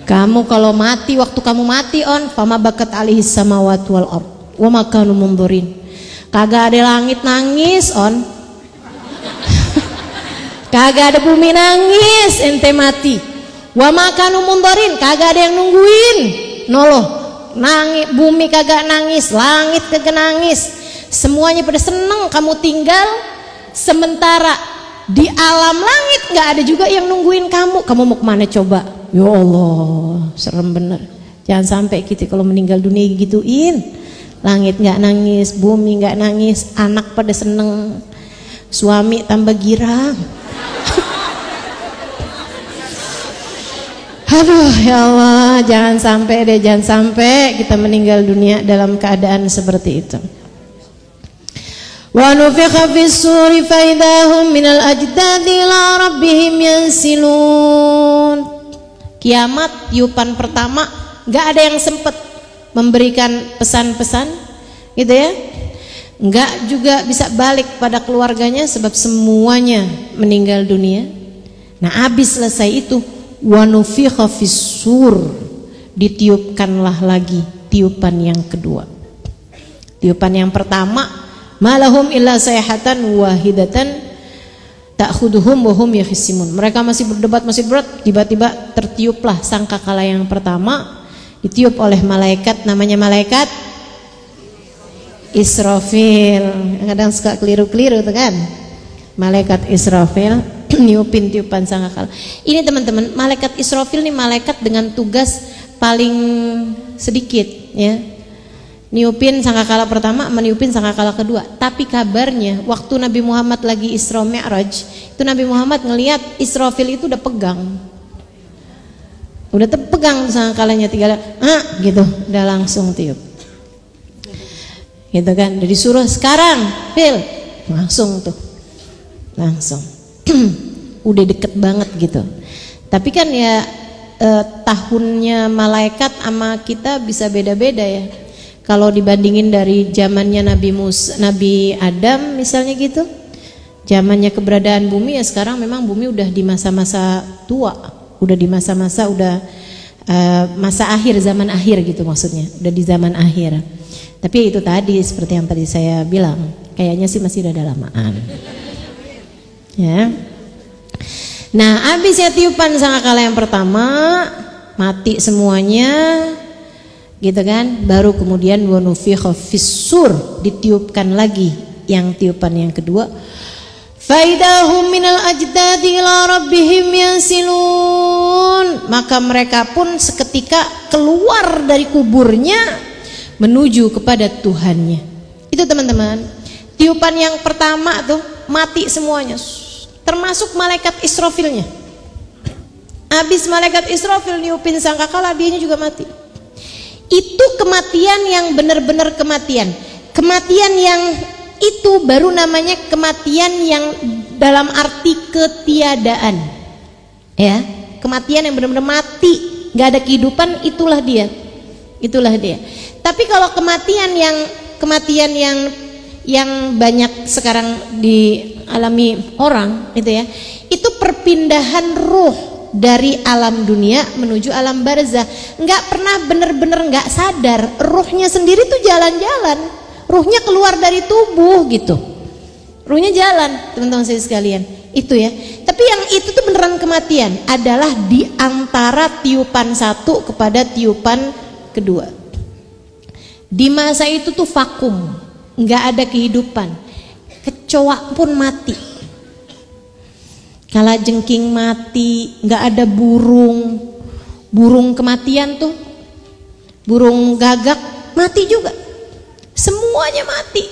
kamu kalau mati, waktu kamu mati fama bakat alihis samawat wal ard wa ma kanu mundzirin. Kagak ada langit nangis kagak ada bumi nangis ente mati. Wa ma kanu mundzirin, kagak ada yang nungguin. Noloh, nangis, bumi kagak nangis, langit kagak nangis. Semuanya pada seneng kamu tinggal, sementara di alam langit nggak ada juga yang nungguin kamu. Kamu mau kemana coba? Ya Allah, serem bener. Jangan sampai kita kalau meninggal dunia gituin. Langit nggak nangis, bumi nggak nangis, anak pada seneng, suami tambah girang. Aduh ya Allah, jangan sampai deh, jangan sampai kita meninggal dunia dalam keadaan seperti itu. Wa nufikha fis suri fa idahum minal ajdadi ila rabbihim yansilun. Kiamat, tiupan pertama, nggak ada yang sempat memberikan pesan-pesan, gitu ya. Nggak juga bisa balik pada keluarganya sebab semuanya meninggal dunia. Nah, habis selesai itu, wa nufikha fis sur, ditiupkanlah lagi tiupan yang kedua. Tiupan yang pertama, malahum illa sayhatan wahidatan ta'khuduhum wa hum yakhisimun. Mereka masih berdebat, masih berat, tiba-tiba tertiuplah sangkakala yang pertama, ditiup oleh malaikat, namanya malaikat Israfil. Kadang suka keliru-keliru tuh kan. Malaikat Israfil niupin tiupan sangkakala. Ini teman-teman, malaikat Israfil nih malaikat dengan tugas paling sedikit ya. Niupin sangkakala pertama, meniupin sangkakala kedua. Tapi kabarnya waktu Nabi Muhammad lagi Isra Mi'raj, itu Nabi Muhammad ngelihat Israfil itu udah pegang. Udah terpegang sangkakalanya, tinggal gitu, udah langsung tiup. Gitu kan, udah disuruh sekarang, Phil, langsung tuh. Langsung. Udah deket banget gitu. Tapi kan ya tahunnya malaikat sama kita bisa beda-beda ya. Kalau dibandingin dari zamannya Nabi Musa, Nabi Adam misalnya gitu, zamannya keberadaan bumi, ya sekarang memang bumi udah di masa-masa tua, udah di masa-masa masa akhir, zaman akhir gitu maksudnya, udah di zaman akhir. Tapi itu tadi seperti yang tadi saya bilang, kayaknya sih masih ada lamaan. Ya. Nah, habisnya tiupan sangkakala yang pertama, mati semuanya. Gitu kan, baru kemudian wa nufikha fis-sur, ditiupkan lagi yang tiupan yang kedua, faidahum minal ajdadi ila rabbihim yansilun, maka mereka pun seketika keluar dari kuburnya menuju kepada Tuhannya. Itu teman-teman, tiupan yang pertama tuh mati semuanya, termasuk malaikat Israfilnya. Habis malaikat Israfil niupin sangkakala, dianya juga mati. Itu kematian yang benar-benar kematian. Kematian yang itu baru namanya kematian yang dalam arti ketiadaan. Ya, kematian yang benar-benar mati, nggak ada kehidupan, itulah dia. Itulah dia. Tapi kalau kematian yang banyak sekarang dialami orang itu ya, itu perpindahan ruh dari alam dunia menuju alam barzah. Nggak pernah bener-bener nggak sadar, ruhnya sendiri tuh jalan-jalan, ruhnya keluar dari tubuh gitu, ruhnya jalan, teman-teman saya sekalian, itu ya. Tapi yang itu tuh beneran kematian, adalah di antara tiupan satu kepada tiupan kedua. Di masa itu tuh vakum, nggak ada kehidupan, kecoa pun mati, kalajengking mati, nggak ada burung kematian tuh, burung gagak mati juga, semuanya mati.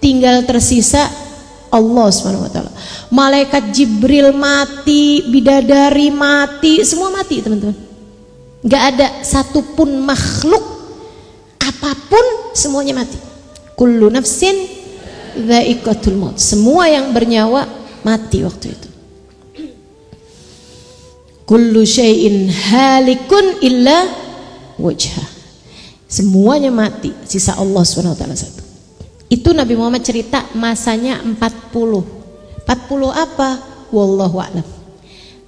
Tinggal tersisa Allah SWT. Malaikat Jibril mati, bidadari mati, semua mati teman-teman. Nggak ada satupun makhluk apapun, semuanya mati. Kullu nafsin dha'iqatul maut, semua yang bernyawa mati waktu itu. Kullu syai'in halikun illa wajhah, semuanya mati, sisa Allah SWT satu. Itu Nabi Muhammad cerita masanya 40 apa? Wallahu a'lam.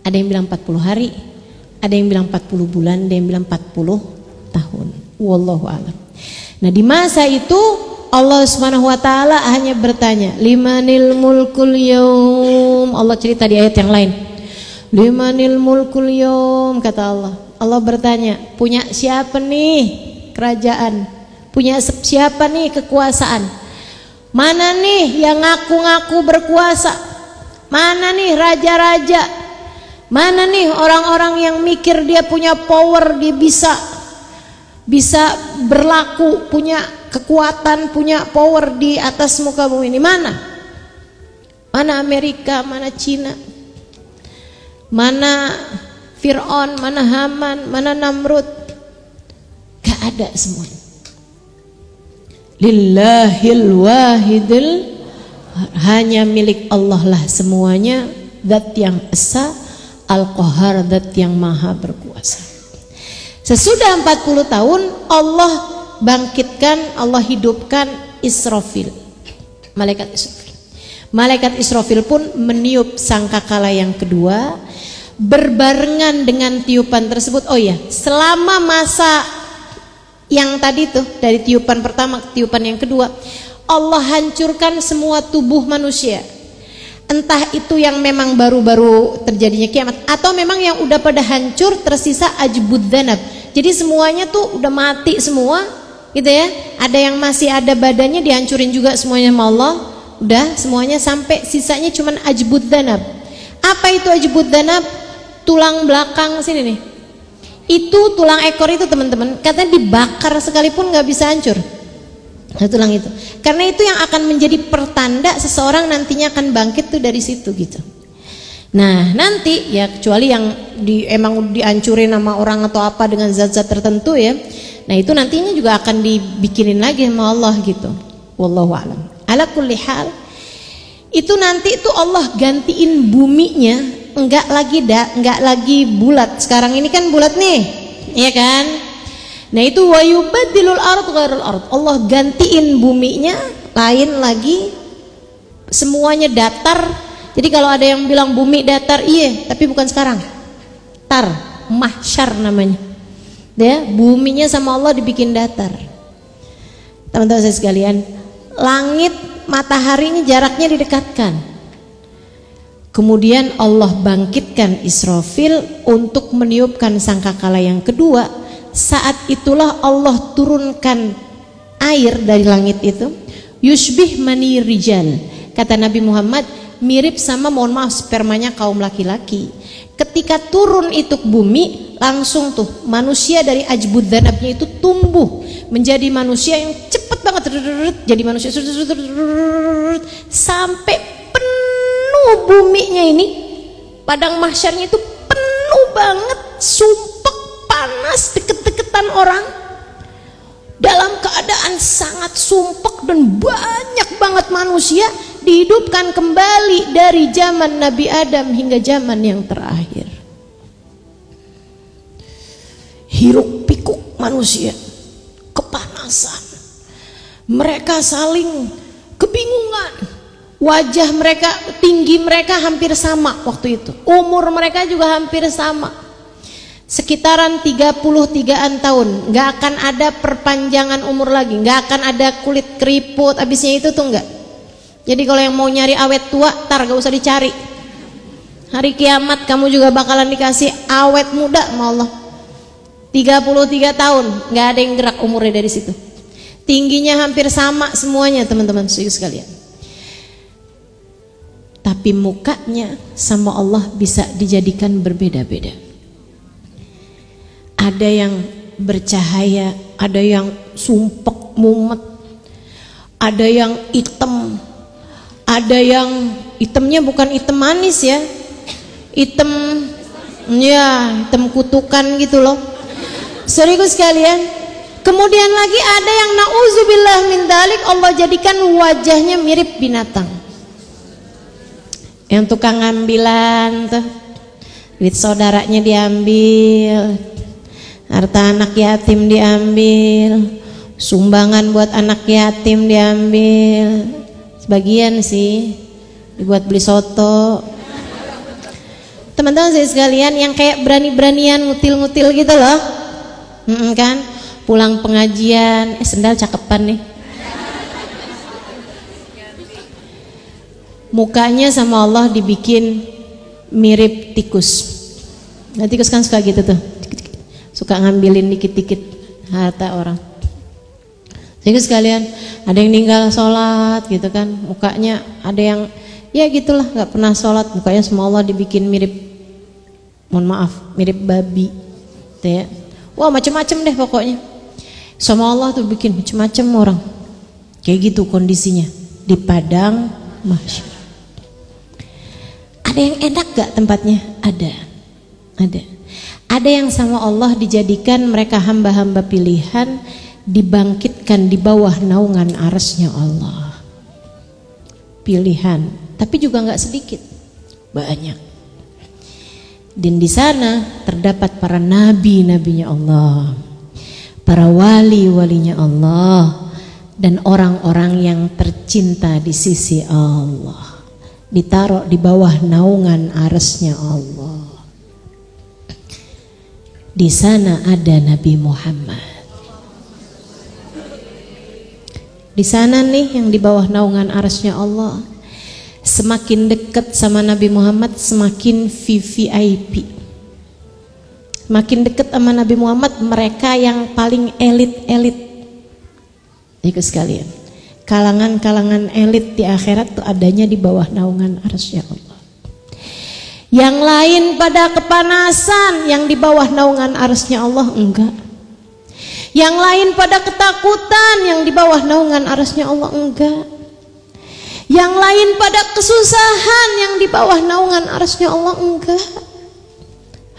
Ada yang bilang 40 hari, ada yang bilang 40 bulan, ada yang bilang 40 tahun. Wallahu a'lam. Nah, di masa itu Allah Subhanahu wa taala hanya bertanya, limanil mulkul yaum. Allah cerita di ayat yang lain. Limanil mulkul yaum, kata Allah. Allah bertanya, punya siapa nih kerajaan? Punya siapa nih kekuasaan? Mana nih yang ngaku-ngaku berkuasa? Mana nih raja-raja? Mana nih orang-orang yang mikir dia punya power, dia bisa berlaku, punya kekuatan, punya power di atas muka bumi ini? Mana? Mana Amerika, mana Cina, mana Fir'aun, mana Haman, mana Namrud? Gak ada semuanya. Lillahil wahidil, hanya milik Allah lah semuanya. Zat yang esa, Al-Qahar, zat yang maha berkuasa. Sesudah 40 tahun Allah bangkitkan, Allah hidupkan Israfil, malaikat Israfil. Malaikat Israfil pun meniup sangkakala yang kedua berbarengan dengan tiupan tersebut. Oh ya, selama masa yang tadi tuh, dari tiupan pertama ke tiupan yang kedua, Allah hancurkan semua tubuh manusia. Entah itu yang memang baru-baru terjadinya kiamat, atau memang yang udah pada hancur, tersisa ajbud dhanab. Jadi semuanya tuh udah mati semua gitu ya. Ada yang masih ada badannya, dihancurin juga semuanya sama Allah. Udah semuanya, sampai sisanya cuman ajbud dhanab. Apa itu ajbud dhanab? Tulang belakang sini nih, itu tulang ekor itu teman-teman, katanya dibakar sekalipun nggak bisa hancur. Nah, tulang itu, karena itu yang akan menjadi pertanda seseorang nantinya akan bangkit tuh dari situ gitu. Nah nanti ya, kecuali yang emang dihancurin sama orang atau apa dengan zat-zat tertentu ya, nah itu nantinya juga akan dibikinin lagi sama Allah gitu. Wallahu a'lam. Ala kulli hal, itu nanti itu Allah gantiin buminya, enggak lagi bulat. Sekarang ini kan bulat nih, iya kan? Nah itu wa yubaddilul ard ghairul ard. Allah gantiin buminya lain lagi, semuanya datar. Jadi kalau ada yang bilang bumi datar, iya, tapi bukan sekarang. Tar, mahsyar namanya. Ya, buminya sama Allah dibikin datar. Teman-teman saya sekalian, langit matahari ini jaraknya didekatkan. Kemudian Allah bangkitkan Israfil untuk meniupkan sangkakala yang kedua. Saat itulah Allah turunkan air dari langit itu. Yushbih mani rijal. Kata Nabi Muhammad, mirip sama, mohon maaf, spermanya kaum laki-laki. Ketika turun itu ke bumi, langsung tuh manusia dari ajbud dzanabnya itu tumbuh menjadi manusia yang cepat banget, jadi manusia sampai penuh buminya ini, padang mahsyarnya itu penuh banget, sumpek, panas, deket-deketan orang, dalam keadaan sangat sumpek dan banyak banget manusia dihidupkan kembali dari zaman Nabi Adam hingga zaman yang terakhir. Hiruk pikuk manusia, kepanasan, mereka saling kebingungan. Wajah mereka, tinggi mereka hampir sama waktu itu, umur mereka juga hampir sama, sekitaran 33-an tahun. Nggak akan ada perpanjangan umur lagi, nggak akan ada kulit keriput abisnya itu tuh nggak. Jadi kalau yang mau nyari awet tua, tar gak usah dicari. Hari kiamat kamu juga bakalan dikasih awet muda sama Allah. 33 tahun, nggak ada yang gerak umurnya dari situ. Tingginya hampir sama semuanya, teman-teman sekalian. Tapi mukanya sama Allah bisa dijadikan berbeda-beda. Ada yang bercahaya, ada yang sumpek mumet, ada yang hitam, ada yang hitamnya bukan hitam manis ya, hitam ya, hitam kutukan gitu loh. Saudaraku sekalian, kemudian lagi ada yang nauzubillah min dzalik, Allah jadikan wajahnya mirip binatang. Yang tukang ngambilan tuh, duit saudaranya diambil, harta anak yatim diambil, sumbangan buat anak yatim diambil, sebagian sih dibuat beli soto. Teman-teman saya sekalian, yang kayak berani-beranian ngutil-ngutil gitu loh, kan pulang pengajian, sendal cakepan nih, mukanya sama Allah dibikin mirip tikus. Nah tikus kan suka gitu tuh, suka ngambilin dikit-dikit harta orang. Jadi sekalian, ada yang ninggal sholat gitu kan, mukanya ada yang ya gitulah, nggak pernah sholat, mukanya sama Allah dibikin mirip, mohon maaf, mirip babi, gitu ya. Wah macem-macem deh pokoknya, sama Allah tuh bikin macem-macem orang, kayak gitu kondisinya di padang mahsyar. Ada yang enak gak tempatnya? Ada. Ada yang sama Allah dijadikan mereka hamba-hamba pilihan, dibangkitkan di bawah naungan arsy-Nya Allah. Pilihan, tapi juga nggak sedikit, banyak. Dan di sana terdapat para nabi-nabinya Allah, para wali-walinya Allah, dan orang-orang yang tercinta di sisi Allah, ditaruh di bawah naungan arsy-Nya Allah. Di sana ada Nabi Muhammad. Di sana nih yang di bawah naungan arsy-Nya Allah. Semakin dekat sama Nabi Muhammad semakin VVIP. Semakin dekat sama Nabi Muhammad mereka yang paling elit-elit. Ikut sekalian, kalangan-kalangan elit di akhirat tuh adanya di bawah naungan arsy-Nya Allah. Yang lain pada kepanasan, yang di bawah naungan arsy-Nya Allah enggak. Yang lain pada ketakutan, yang di bawah naungan arsy-Nya Allah enggak. Yang lain pada kesusahan, yang di bawah naungan arsy-Nya Allah enggak.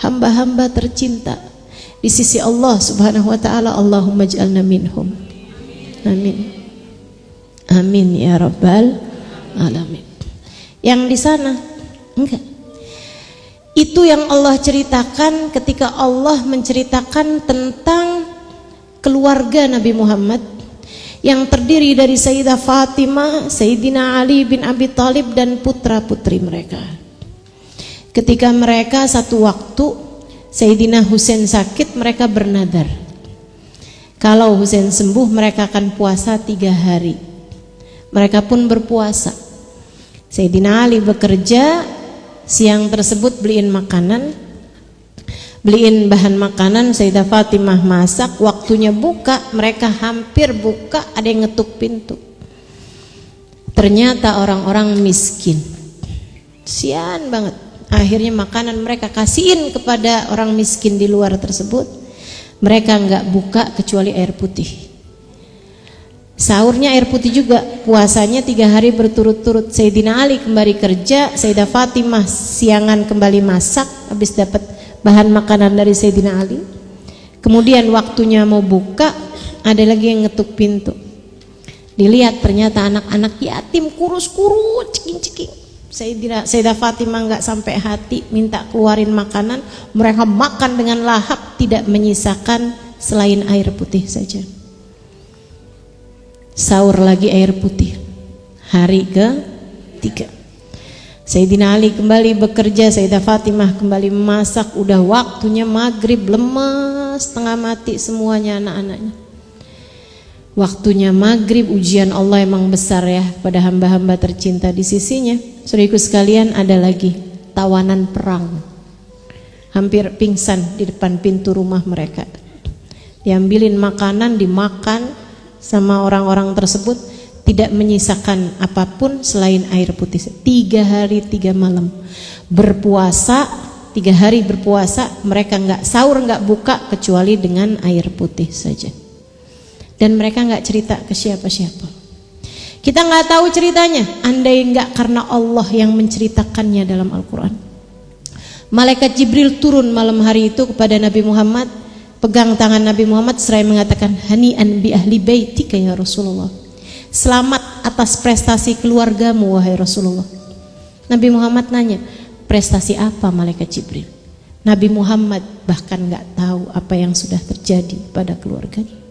Hamba-hamba tercinta di sisi Allah Subhanahu wa taala. Allahumma ij'alna minhum. Amin. Amin ya rabbal alamin. Yang di sana enggak. Itu yang Allah ceritakan ketika Allah menceritakan tentang keluarga Nabi Muhammad yang terdiri dari Sayyidah Fatimah, Sayyidina Ali bin Abi Thalib dan putra-putri mereka. Ketika mereka satu waktu Sayyidina Husain sakit, mereka bernadar kalau Husain sembuh mereka akan puasa 3 hari. Mereka pun berpuasa. Sayyidina Ali bekerja, siang tersebut beliin bahan makanan, Sayyidah Fatimah masak, waktunya buka, mereka hampir buka, ada yang ngetuk pintu. Ternyata orang-orang miskin. Sian banget. Akhirnya makanan mereka kasihin kepada orang miskin di luar tersebut. Mereka nggak buka kecuali air putih. Sahurnya air putih juga, puasanya 3 hari berturut-turut. Sayyidina Ali kembali kerja, Sayyidah Fatimah siangan kembali masak, habis dapat bahan makanan dari Sayyidina Ali. Kemudian waktunya mau buka, ada lagi yang ngetuk pintu. Dilihat ternyata anak-anak yatim kurus-kurus, ceking-ceking. Sayyidah Fatimah nggak sampai hati minta keluarin makanan, mereka makan dengan lahap, tidak menyisakan selain air putih saja. Sahur lagi air putih. Hari ke-3 Sayyidina Ali kembali bekerja, Sayyidah Fatimah kembali memasak. Udah waktunya maghrib, lemas, setengah mati semuanya anak-anaknya. Waktunya maghrib, ujian Allah emang besar ya pada hamba-hamba tercinta di sisinya. Saudaraku sekalian, ada lagi tawanan perang, hampir pingsan di depan pintu rumah mereka. Diambilin makanan, dimakan sama orang-orang tersebut, tidak menyisakan apapun selain air putih. 3 hari 3 malam berpuasa, 3 hari berpuasa, mereka nggak sahur, nggak buka kecuali dengan air putih saja. Dan mereka nggak cerita ke siapa-siapa. Kita nggak tahu ceritanya, andai nggak karena Allah yang menceritakannya dalam Al-Quran. Malaikat Jibril turun malam hari itu kepada Nabi Muhammad, pegang tangan Nabi Muhammad seraya mengatakan, hani'an bi ahli baitika ya Rasulullah. Selamat atas prestasi keluargamu wahai Rasulullah. Nabi Muhammad nanya, prestasi apa Malaikat Jibril? Nabi Muhammad bahkan nggak tahu apa yang sudah terjadi pada keluarganya.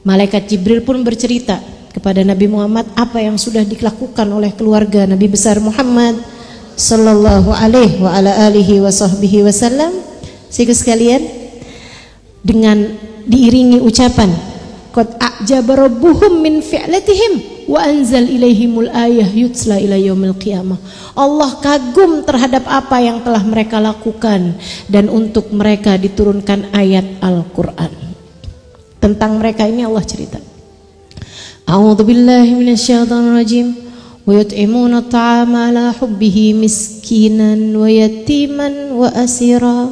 Malaikat Jibril pun bercerita kepada Nabi Muhammad apa yang sudah dilakukan oleh keluarga Nabi besar Muhammad sallallahu alaihi wa ala alihi wa sahbihi wasallam. Saudara sekalian, dengan diiringi ucapan qad a'jaba rabbuhum min fi'latihim wa anzal ilaihimul ayah yutsla ila yaumil qiyamah. Allah kagum terhadap apa yang telah mereka lakukan dan untuk mereka diturunkan ayat Al-Qur'an. Tentang mereka ini Allah cerita, a'udzu billahi minasyaitonir rajim wa yut'imuna at'ama ala hubbihi miskinan wa yatiman wa asira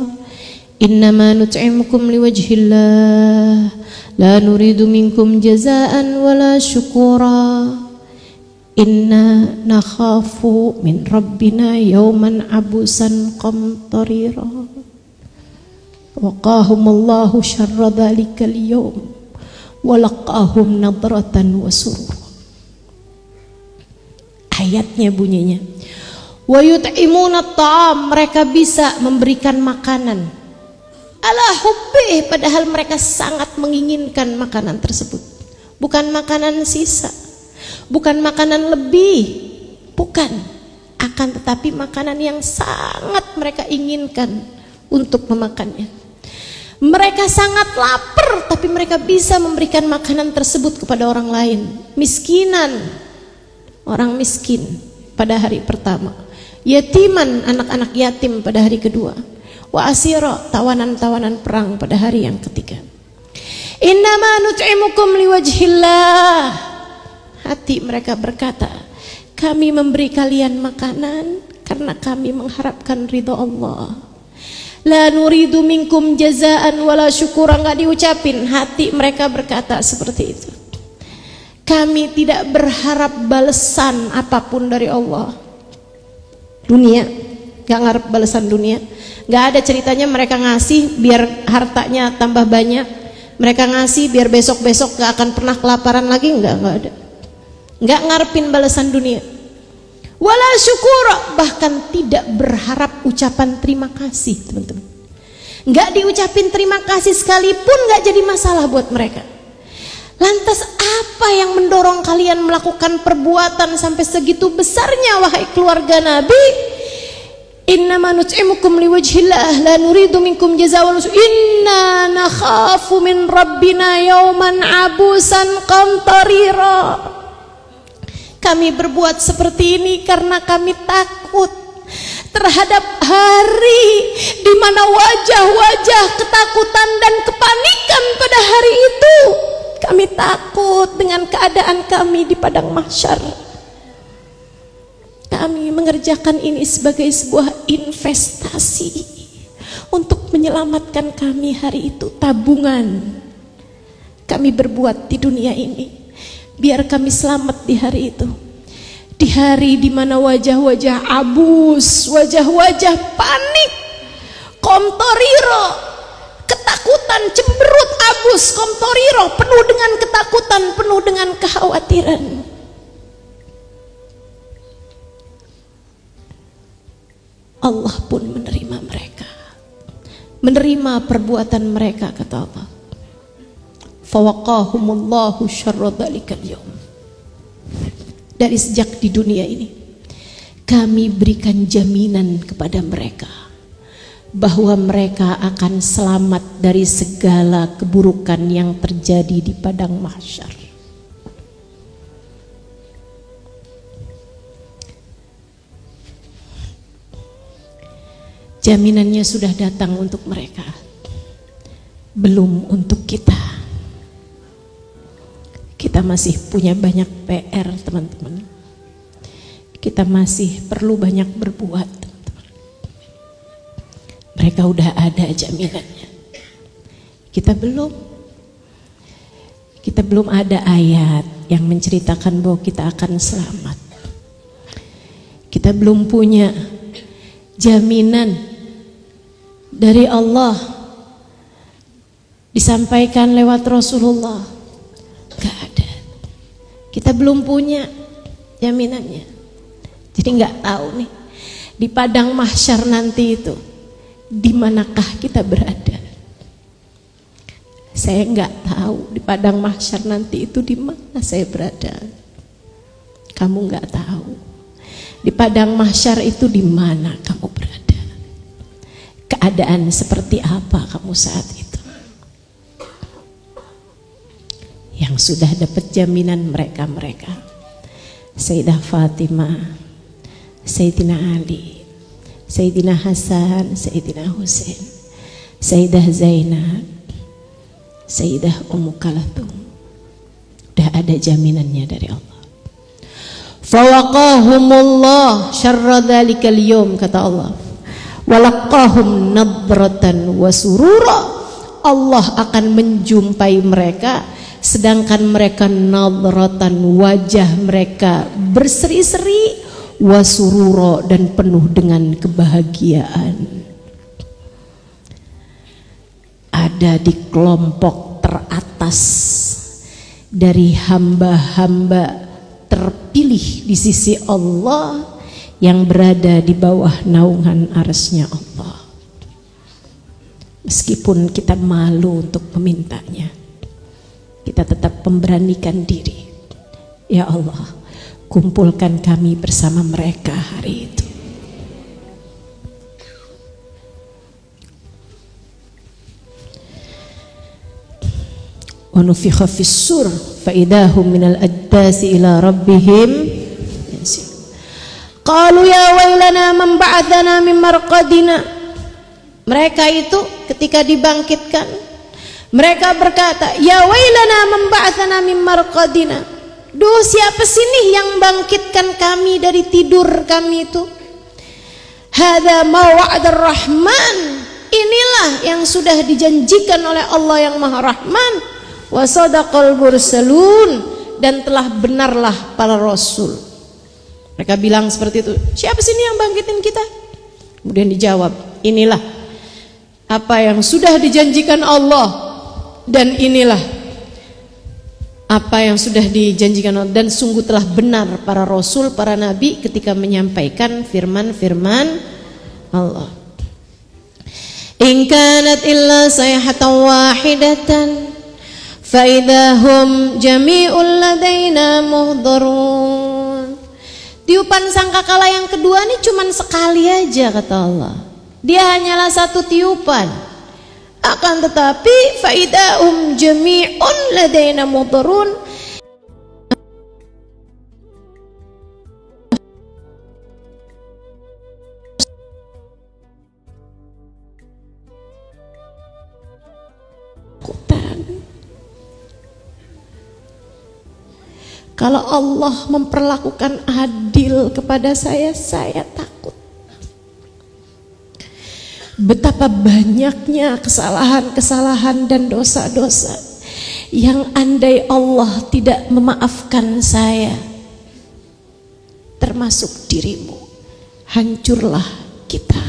innama nut'imukum liwajhillah la nuridu minkum jazaa'an wala syukura inna nakhafu min rabbina yawman abusan qamtarira waqahumullahu syarra dhalikal yawm walaqahum nadratan wa surur. Ayatnya bunyinya, wa yut'imuna ta'am, mereka bisa memberikan makanan ala hubbi, padahal mereka sangat menginginkan makanan tersebut. Bukan makanan sisa, bukan makanan lebih, bukan, akan tetapi makanan yang sangat mereka inginkan untuk memakannya. Mereka sangat lapar, tapi mereka bisa memberikan makanan tersebut kepada orang lain. Miskinan, orang miskin pada hari pertama. Yatiman, anak-anak yatim pada hari kedua. Wa asira, tawanan-tawanan perang pada hari yang ketiga. Innama nut'imukum liwajhillah. Hati mereka berkata, kami memberi kalian makanan karena kami mengharapkan ridha Allah. La nuridu minkum jazaan wala syukura, nggak diucapin, hati mereka berkata seperti itu. Kami tidak berharap balasan apapun dari Allah. Dunia, nggak ngarep balasan dunia. Nggak ada ceritanya mereka ngasih biar hartanya tambah banyak. Mereka ngasih biar besok-besok nggak akan pernah kelaparan lagi, nggak ada. Nggak ngarepin balasan dunia. Wala syukura, bahkan tidak berharap ucapan terima kasih, teman-teman. Nggak diucapin terima kasih sekalipun nggak jadi masalah buat mereka. Lantas apa yang mendorong kalian melakukan perbuatan sampai segitu besarnya wahai keluarga Nabi? Innama nut'imukum liwajhillah la nuridu minkum jazaa'an inna nakhafu min rabbina yawman abusan qamtarira. Kami berbuat seperti ini karena kami takut terhadap hari di mana wajah-wajah ketakutan dan kepanikan pada hari itu. Kami takut dengan keadaan kami di padang mahsyar. Kami mengerjakan ini sebagai sebuah investasi untuk menyelamatkan kami hari itu. Tabungan kami berbuat di dunia ini biar kami selamat di hari itu. Di hari dimana wajah-wajah abus, wajah-wajah panik, komtoriro, ketakutan, cemberut, abus, komtoriro, penuh dengan ketakutan, penuh dengan kekhawatiran. Allah pun menerima mereka, menerima perbuatan mereka, kata Allah. Fawaqahumullahu syarra dzalikal yaum. Dari sejak di dunia ini kami berikan jaminan kepada mereka bahwa mereka akan selamat dari segala keburukan yang terjadi di padang mahsyar. Jaminannya sudah datang untuk mereka, belum untuk kita. Kita masih punya banyak PR, teman-teman. Kita masih perlu banyak berbuat, teman-teman. Mereka udah ada jaminannya. Kita belum ada ayat yang menceritakan bahwa kita akan selamat. Kita belum punya jaminan dari Allah disampaikan lewat Rasulullah. Gak ada. Kita belum punya jaminannya. Jadi nggak tahu nih di padang mahsyar nanti itu di manakah kita berada. Saya nggak tahu di padang mahsyar nanti itu di mana saya berada. Kamu nggak tahu di padang mahsyar itu di mana kamu berada. Keadaan seperti apa kamu saat itu? Yang sudah dapat jaminan mereka Sayyidah Fatimah, Sayyidina Ali, Sayyidina Hasan, Sayyidina Husain, Sayyidah Zainab, Sayyidah Ummu Kalthum. Udah ada jaminannya dari Allah. Fawaqahumullah syarra dzalikal yaum, kata Allah. Walaqahum nadratan wa surura. Allah akan menjumpai mereka sedangkan mereka nadratan, wajah mereka berseri-seri, wa surura, dan penuh dengan kebahagiaan. Ada di kelompok teratas dari hamba-hamba terpilih di sisi Allah yang berada di bawah naungan arsy-Nya Allah. Meskipun kita malu untuk memintanya, kita tetap memberanikan diri. Ya Allah, kumpulkan kami bersama mereka hari itu. Wa nufikha fis-sur fa idahum minal ajdathi ila rabbihim yansilun. Qalu ya wailana man ba'athana min marqadina. Mereka itu ketika dibangkitkan, mereka berkata, ya wailana man ba'athana min marqadina. Duh, siapa sih nih yang bangkitkan kami dari tidur kami itu? Hadza ma wa'adar rahman. Inilah yang sudah dijanjikan oleh Allah yang Maha Rahman. Wa sadaqal mursalun, dan telah benarlah para rasul. Mereka bilang seperti itu. Siapa sih ini yang bangkitin kita? Kemudian dijawab, inilah apa yang sudah dijanjikan Allah, dan inilah apa yang sudah dijanjikan Allah, dan sungguh telah benar para rasul, para nabi ketika menyampaikan firman-firman Allah. In kanat illa sayhatan wahidatan fa idahum jami'un ladaina muhdharun. Tiupan sangkakala yang kedua ini cuman sekali aja kata Allah. Dia hanyalah satu tiupan. Akan tetapi fa idahum jami'un ladaina muhdharun. Kalau Allah memperlakukan adil kepada saya takut. Betapa banyaknya kesalahan-kesalahan dan dosa-dosa yang andai Allah tidak memaafkan saya, termasuk dirimu, hancurlah kita.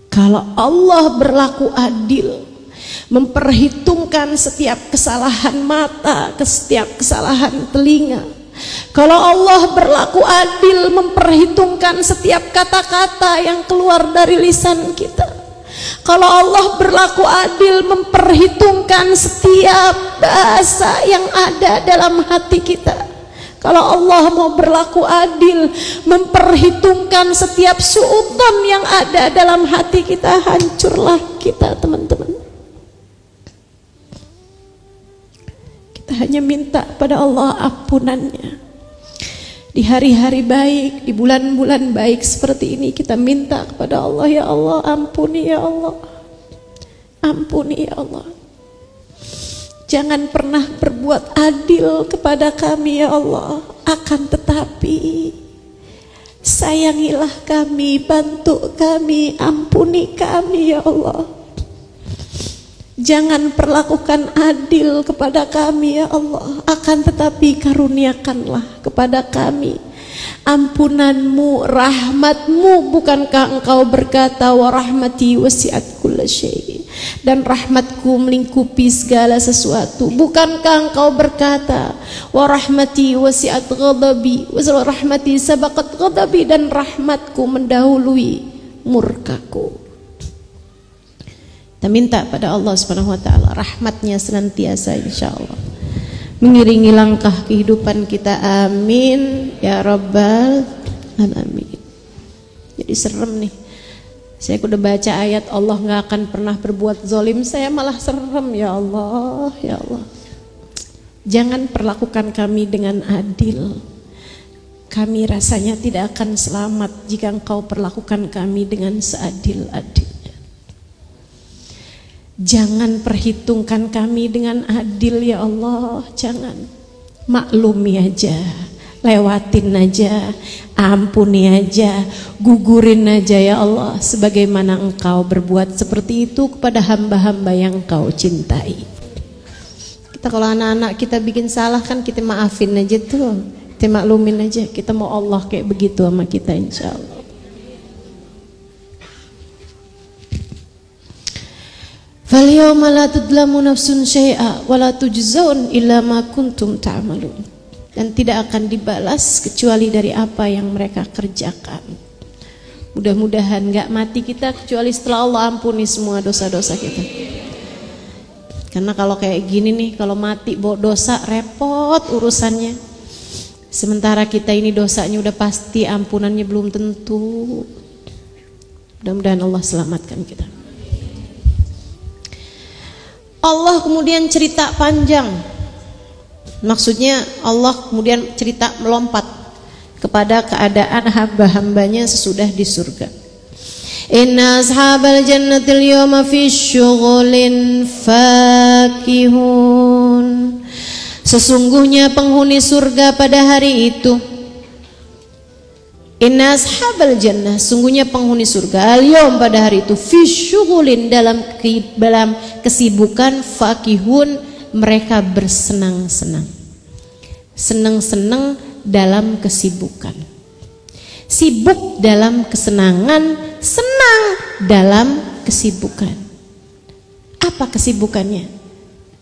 Kalau Allah berlaku adil, memperhitungkan setiap kesalahan mata, setiap kesalahan telinga. Kalau Allah berlaku adil, memperhitungkan setiap kata-kata yang keluar dari lisan kita. Kalau Allah berlaku adil, memperhitungkan setiap bahasa yang ada dalam hati kita. Kalau Allah mau berlaku adil, memperhitungkan setiap suudzon yang ada dalam hati kita, hancurlah kita teman-teman. Kita hanya minta pada Allah ampunannya. Di hari-hari baik, di bulan-bulan baik seperti ini, kita minta kepada Allah, ya Allah ampuni ya Allah, ampuni ya Allah. Jangan pernah berbuat adil kepada kami ya Allah. Akan tetapi sayangilah kami, bantu kami, ampuni kami ya Allah. Jangan perlakukan adil kepada kami ya Allah. Akan tetapi karuniakanlah kepada kami ampunanmu, rahmatmu. Bukankah engkau berkata wa rahmati wasi'at kulla syai', dan rahmatku melingkupi segala sesuatu. Bukankah engkau berkata wa rahmati wasi'at ghadabi wa rahmati sabaqat ghadabi, dan rahmatku mendahului murkaku. Kita minta pada Allah Subhanahu wa taala rahmatnya senantiasa insyaallah mengiringi langkah kehidupan kita, amin ya rabbal alamin. Jadi serem nih, saya udah baca ayat Allah nggak akan pernah berbuat zalim, saya malah serem. Ya Allah, ya Allah, jangan perlakukan kami dengan adil. Kami rasanya tidak akan selamat jika engkau perlakukan kami dengan seadil-adilnya. Jangan perhitungkan kami dengan adil ya Allah, jangan. Maklumi aja, lewatin aja, ampuni aja, gugurin aja ya Allah, sebagaimana engkau berbuat seperti itu kepada hamba-hamba yang engkau cintai. Kita kalau anak-anak kita bikin salah kan kita maafin aja tuh, kita maklumin aja. Kita mau Allah kayak begitu sama kita insya Allah. Falyawma la tudlamu nafsun syai'a wa la tujzaun illa ma kuntum ta'malun. Dan tidak akan dibalas kecuali dari apa yang mereka kerjakan. Mudah-mudahan gak mati kita kecuali setelah Allah ampuni semua dosa-dosa kita. Karena kalau kayak gini nih, kalau mati bawa dosa repot urusannya. Sementara kita ini dosanya udah pasti, ampunannya belum tentu. Mudah-mudahan Allah selamatkan kita. Allah kemudian cerita panjang. Maksudnya Allah kemudian cerita melompat kepada keadaan hamba-hambanya sesudah di surga. Inna ashabal jannatil yawma fi syughulin fakihun. Sesungguhnya penghuni surga pada hari itu, inna ashabal jannah, sungguhnya penghuni surga al-yawm pada hari itu, fi syughulin, dalam kesibukan, fakihun, mereka bersenang-senang. Senang-senang dalam kesibukan, sibuk dalam kesenangan, senang dalam kesibukan. Apa kesibukannya?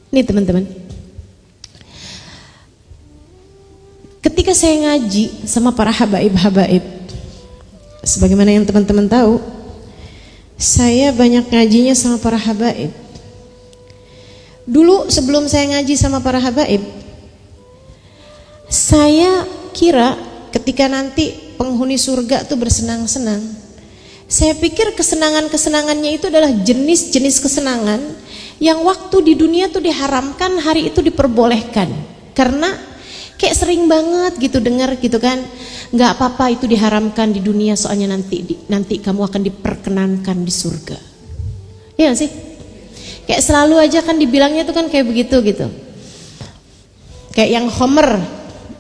Nih teman-teman, ketika saya ngaji sama para habaib-habaib, Sebagaimana yang teman-teman tahu, saya banyak ngajinya sama para habaib. Dulu sebelum saya ngaji sama para habaib, saya kira ketika nanti penghuni surga tuh bersenang-senang, saya pikir kesenangan-kesenangannya itu adalah jenis-jenis kesenangan yang waktu di dunia tuh diharamkan, hari itu diperbolehkan. Karena kayak sering banget gitu dengar gitu kan, nggak apa-apa itu diharamkan di dunia soalnya nanti kamu akan diperkenankan di surga. Iya gak sih? Kayak selalu aja kan dibilangnya tuh kan kayak begitu gitu. Kayak yang khamr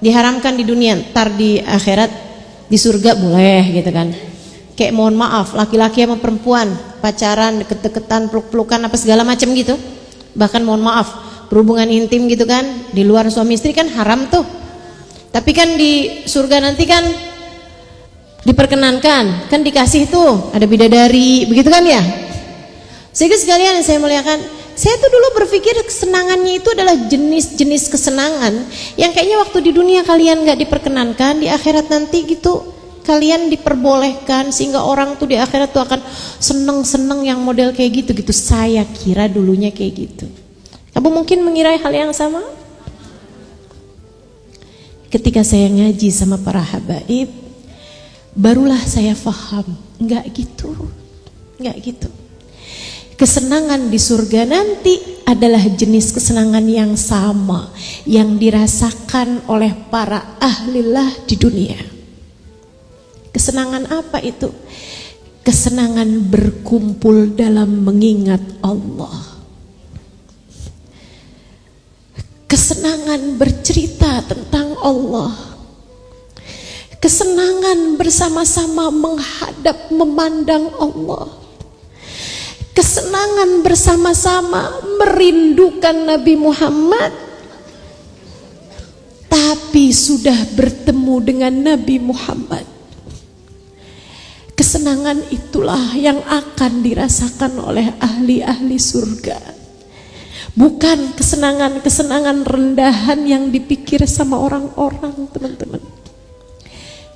diharamkan di dunia, ntar di akhirat di surga boleh gitu kan. Kayak mohon maaf, laki-laki sama perempuan pacaran, deket-deketan, peluk-pelukan apa segala macam gitu. Bahkan mohon maaf, berhubungan intim gitu kan, di luar suami istri kan haram tuh. Tapi kan di surga nanti kan diperkenankan, kan dikasih tuh ada bidadari, begitu kan ya. Sehingga sekalian yang saya muliakan, saya tuh dulu berpikir kesenangannya itu adalah jenis-jenis kesenangan yang kayaknya waktu di dunia kalian gak diperkenankan, di akhirat nanti gitu kalian diperbolehkan, sehingga orang tuh di akhirat tuh akan seneng-seneng yang model kayak gitu. Saya kira dulunya kayak gitu. Kamu mungkin mengira hal yang sama? Ketika saya ngaji sama para habaib, barulah saya paham, enggak gitu. Kesenangan di surga nanti adalah jenis kesenangan yang sama yang dirasakan oleh para ahlilah di dunia. Kesenangan apa itu? Kesenangan berkumpul dalam mengingat Allah. Kesenangan bercerita tentang Allah. Kesenangan bersama-sama menghadap memandang Allah. Kesenangan bersama-sama merindukan Nabi Muhammad, tapi sudah bertemu dengan Nabi Muhammad. Kesenangan itulah yang akan dirasakan oleh ahli-ahli surga. Bukan kesenangan-kesenangan rendahan yang dipikir sama orang-orang, teman-teman.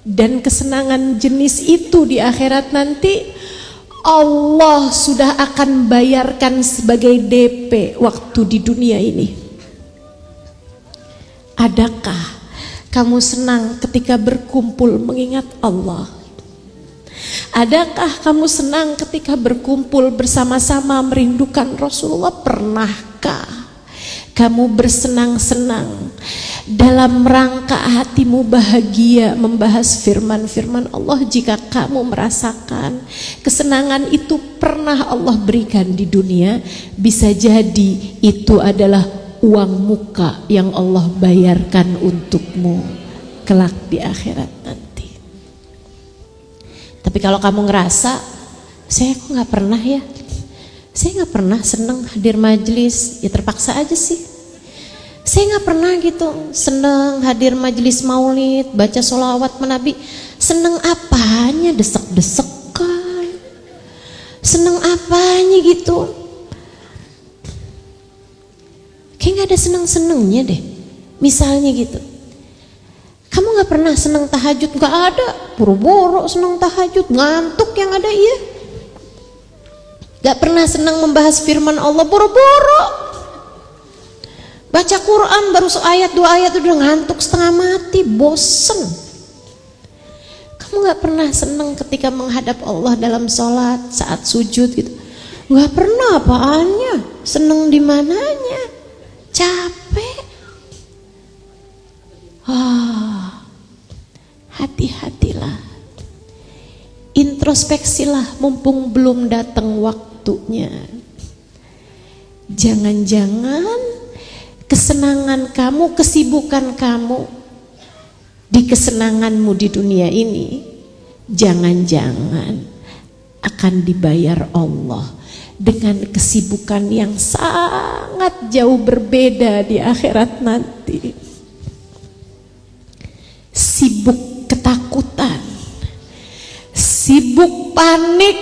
Dan kesenangan jenis itu di akhirat nanti Allah sudah akan bayarkan sebagai DP waktu di dunia ini. Adakah kamu senang ketika berkumpul mengingat Allah? Adakah kamu senang ketika berkumpul bersama-sama merindukan Rasulullah? Pernahkah kamu bersenang-senang dalam rangka hatimu bahagia membahas firman-firman Allah? Jika kamu merasakan kesenangan itu pernah Allah berikan di dunia, bisa jadi itu adalah uang muka yang Allah bayarkan untukmu kelak di akhirat nanti. Tapi kalau kamu ngerasa, saya kok nggak pernah ya, saya nggak pernah seneng hadir majelis, ya terpaksa aja sih. Saya nggak pernah gitu seneng hadir majelis maulid, baca sholawat menabi. Seneng apanya, desek-desekan, seneng apanya gitu. Kayak nggak ada seneng-senengnya deh. Misalnya gitu, kamu nggak pernah seneng tahajud? Nggak ada, boro-boro seneng tahajud, ngantuk yang ada iya. Nggak pernah seneng membahas firman Allah, boro-boro baca Quran baru seayat dua ayat udah ngantuk setengah mati, bosen. Kamu nggak pernah seneng ketika menghadap Allah dalam sholat saat sujud gitu? Nggak pernah, apaannya? Seneng di mananya? Capek. Hati-hatilah, introspeksilah mumpung belum datang waktunya. Jangan-jangan kesenangan kamu, kesibukan kamu di kesenanganmu di dunia ini, jangan-jangan akan dibayar Allah dengan kesibukan yang sangat jauh berbeda di akhirat nanti. Sibuk ketakutan, sibuk panik,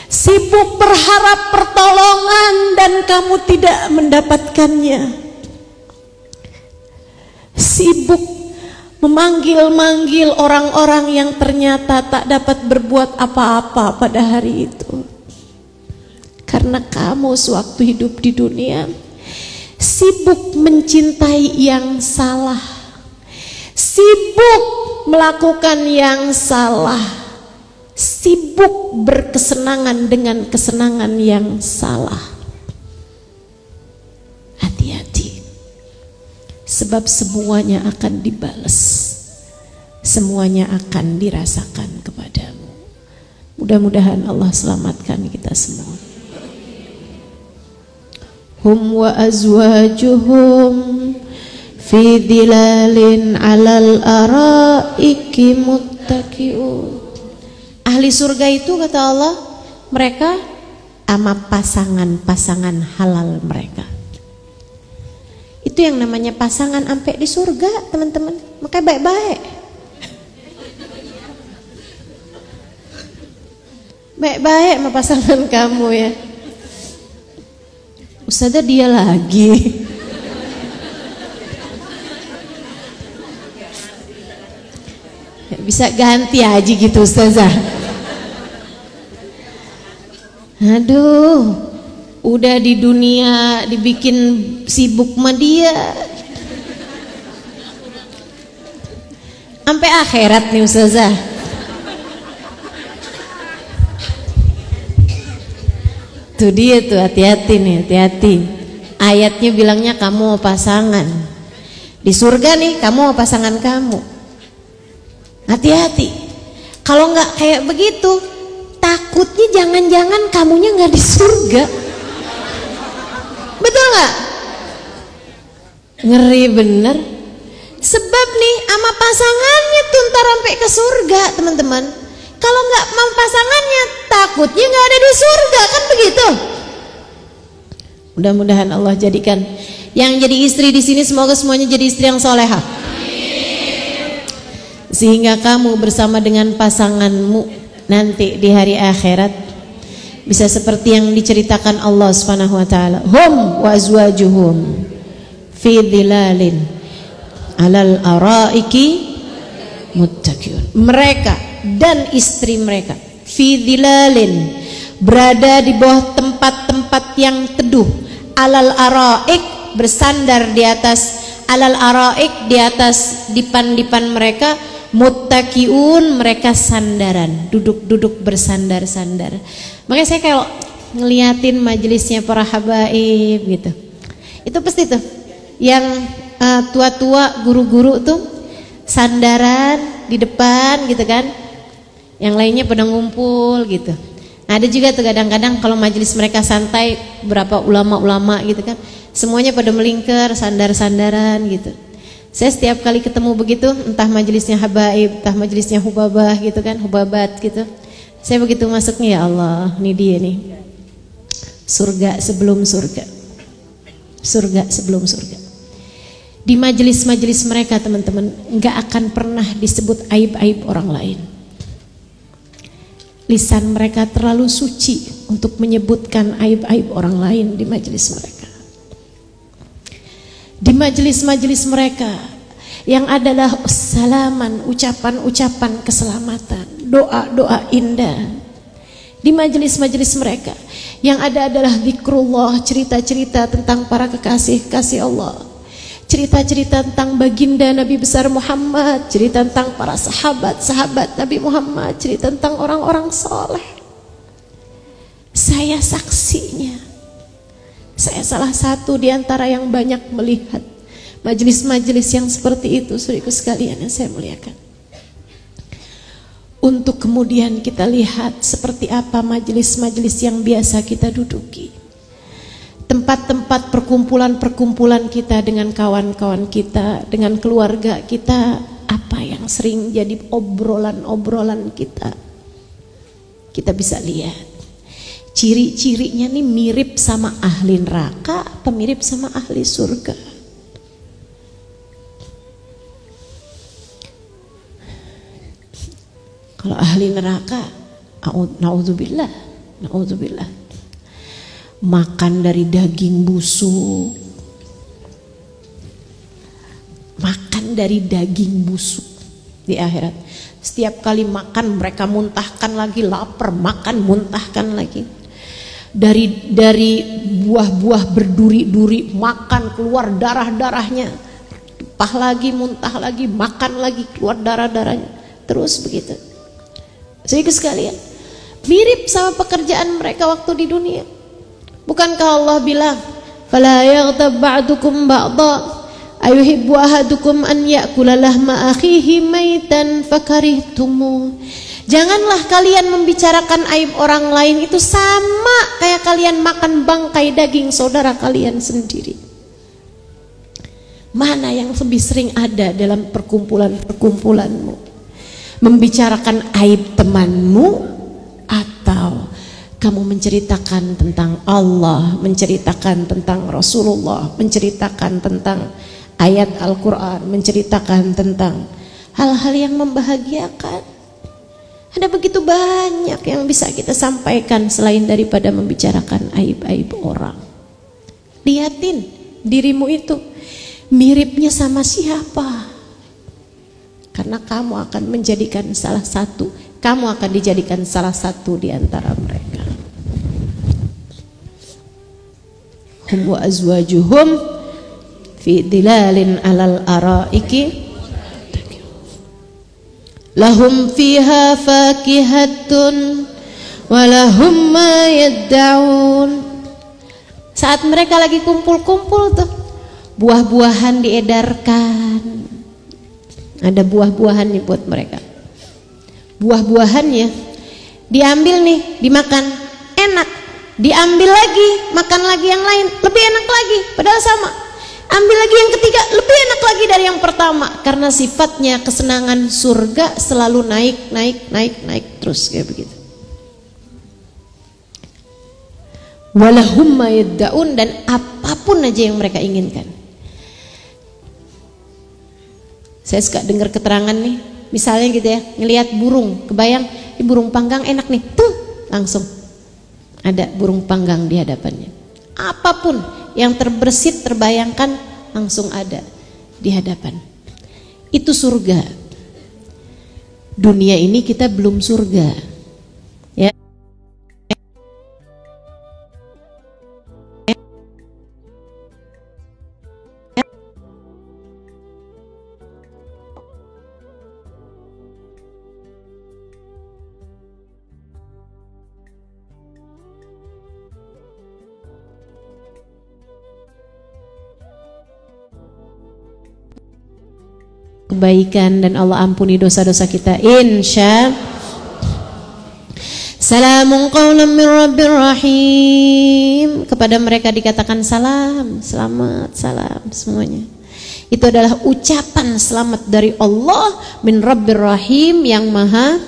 sibuk berharap pertolongan dan kamu tidak mendapatkannya. Sibuk memanggil-manggil orang-orang yang ternyata tak dapat berbuat apa-apa pada hari itu. Karena kamu sewaktu hidup di dunia sibuk mencintai yang salah, sibuk melakukan yang salah, sibuk berkesenangan dengan kesenangan yang salah. Hati-hati, sebab semuanya akan dibalas, semuanya akan dirasakan kepadamu. Mudah-mudahan Allah selamatkan kita semua. Hum wa azwajuhum fi dhilalin 'alal araiki muttaqiun. Ahli surga itu kata Allah, mereka sama pasangan-pasangan halal mereka. Itu yang namanya pasangan sampai di surga, teman-teman. Makanya baik-baik. Baik-baik sama pasangan kamu ya. Ustazah dia lagi. Bisa ganti aja gitu Ustazah. Aduh, udah di dunia dibikin sibuk sama dia, sampai akhirat nih Ustazah. Tuh dia tuh, hati-hati nih, hati-hati. Ayatnya bilangnya kamu mau pasangan. Di surga nih kamu mau pasangan kamu. Hati-hati. Kalau nggak kayak begitu, takutnya jangan-jangan kamunya nggak di surga. Betul nggak? Ngeri bener. Sebab nih sama pasangannya tuh ntar sampai ke surga, teman-teman. Kalau nggak sama pasangannya, takutnya nggak ada di surga, kan begitu. Mudah-mudahan Allah jadikan yang jadi istri di sini semoga semuanya jadi istri yang solehah. Sehingga kamu bersama dengan pasanganmu nanti di hari akhirat bisa seperti yang diceritakan Allah Subhanahu wa taala. Hum wa azwajuhum fi dhilalin 'alal araiki muttaqiun. Mereka dan istri mereka fi dhilalin, berada di bawah tempat-tempat yang teduh, alal araik, bersandar di atas alal araik, di atas dipan-dipan mereka, muttaqiun, mereka sandaran, duduk-duduk bersandar-sandar. Makanya saya kalau ngeliatin majelisnya para habaib gitu, itu pasti tuh yang tua-tua guru-guru tuh sandaran di depan gitu kan, yang lainnya pada ngumpul gitu. Nah, ada juga tuh kadang-kadang kalau majelis mereka santai, berapa ulama-ulama gitu kan, semuanya pada melingkar sandar-sandaran gitu. Saya setiap kali ketemu begitu, entah majelisnya habaib, entah majelisnya hubabah gitu kan, hubabat gitu, saya begitu masuknya, ya Allah, ini dia nih, surga sebelum surga, surga sebelum surga. Di majelis-majelis mereka teman-teman nggak akan pernah disebut aib-aib orang lain. Lisan mereka terlalu suci untuk menyebutkan aib-aib orang lain di majelis mereka. Di majelis-majelis mereka yang adalah salaman, ucapan-ucapan keselamatan, doa-doa indah. Di majelis-majelis mereka yang ada adalah zikrullah, cerita-cerita tentang para kekasih-kekasih Allah, cerita-cerita tentang baginda Nabi besar Muhammad, cerita tentang para sahabat-sahabat Nabi Muhammad, cerita tentang orang-orang soleh. Saya saksinya, saya salah satu di antara yang banyak melihat majelis-majelis yang seperti itu, saudaraku sekalian yang saya muliakan. Untuk kemudian kita lihat seperti apa majelis-majelis yang biasa kita duduki, tempat-tempat perkumpulan-perkumpulan kita dengan kawan-kawan kita, dengan keluarga kita, apa yang sering jadi obrolan-obrolan kita. Kita bisa lihat ciri-cirinya nih mirip sama ahli neraka apa mirip sama ahli surga. Kalau ahli neraka, naudzubillah, naudzubillah, makan dari daging busuk, makan makan dari daging busuk di akhirat. Setiap kali makan mereka muntahkan lagi, lapar makan muntahkan lagi. Dari buah-buah berduri-duri makan keluar darah-darahnya, tumpah lagi, muntah lagi, makan lagi, keluar darah-darahnya, terus begitu. Sehingga sekalian, mirip sama pekerjaan mereka waktu di dunia. Bukankah Allah bilang, "Fala yaghtab ba'dukum ba'dha, ayuhibbu ahadukum an ya'kula lahma akhihi maitan fakarihtumu." Janganlah kalian membicarakan aib orang lain itu sama kayak kalian makan bangkai daging saudara kalian sendiri. Mana yang lebih sering ada dalam perkumpulan-perkumpulanmu? Membicarakan aib temanmu atau kamu menceritakan tentang Allah, menceritakan tentang Rasulullah, menceritakan tentang ayat Al-Quran, menceritakan tentang hal-hal yang membahagiakan? Ada begitu banyak yang bisa kita sampaikan selain daripada membicarakan aib-aib orang. Lihatin dirimu itu miripnya sama siapa? Karena kamu akan menjadikan salah satu, kamu akan dijadikan salah satu di antara mereka. Hum wa azwajuhum fi dilalin alal araiki lahum fiha fakihatun walahum ma yad'un. Saat mereka lagi kumpul-kumpul tuh, buah-buahan diedarkan. Ada buah-buahan nih buat mereka. Buah-buahannya diambil nih, dimakan, enak. Diambil lagi, makan lagi yang lain, lebih enak lagi, padahal sama. Ambil lagi yang ketiga, lebih enak lagi dari yang pertama. Karena sifatnya kesenangan surga selalu naik terus kayak begitu. Walahum ma yad'un, dan apapun aja yang mereka inginkan. Saya suka dengar keterangan nih, misalnya gitu ya, ngelihat burung, kebayang burung panggang enak nih, tuh langsung ada burung panggang di hadapannya. Apapun yang terbersit terbayangkan langsung ada di hadapan. Itu surga. Dunia ini kita belum surga, ya. Kebaikan dan Allah ampuni dosa-dosa kita, insya. Salamun qawlan min rabbir rahim. Kepada mereka dikatakan salam, selamat, salam semuanya. Itu adalah ucapan selamat dari Allah min rabbir rahim, yang maha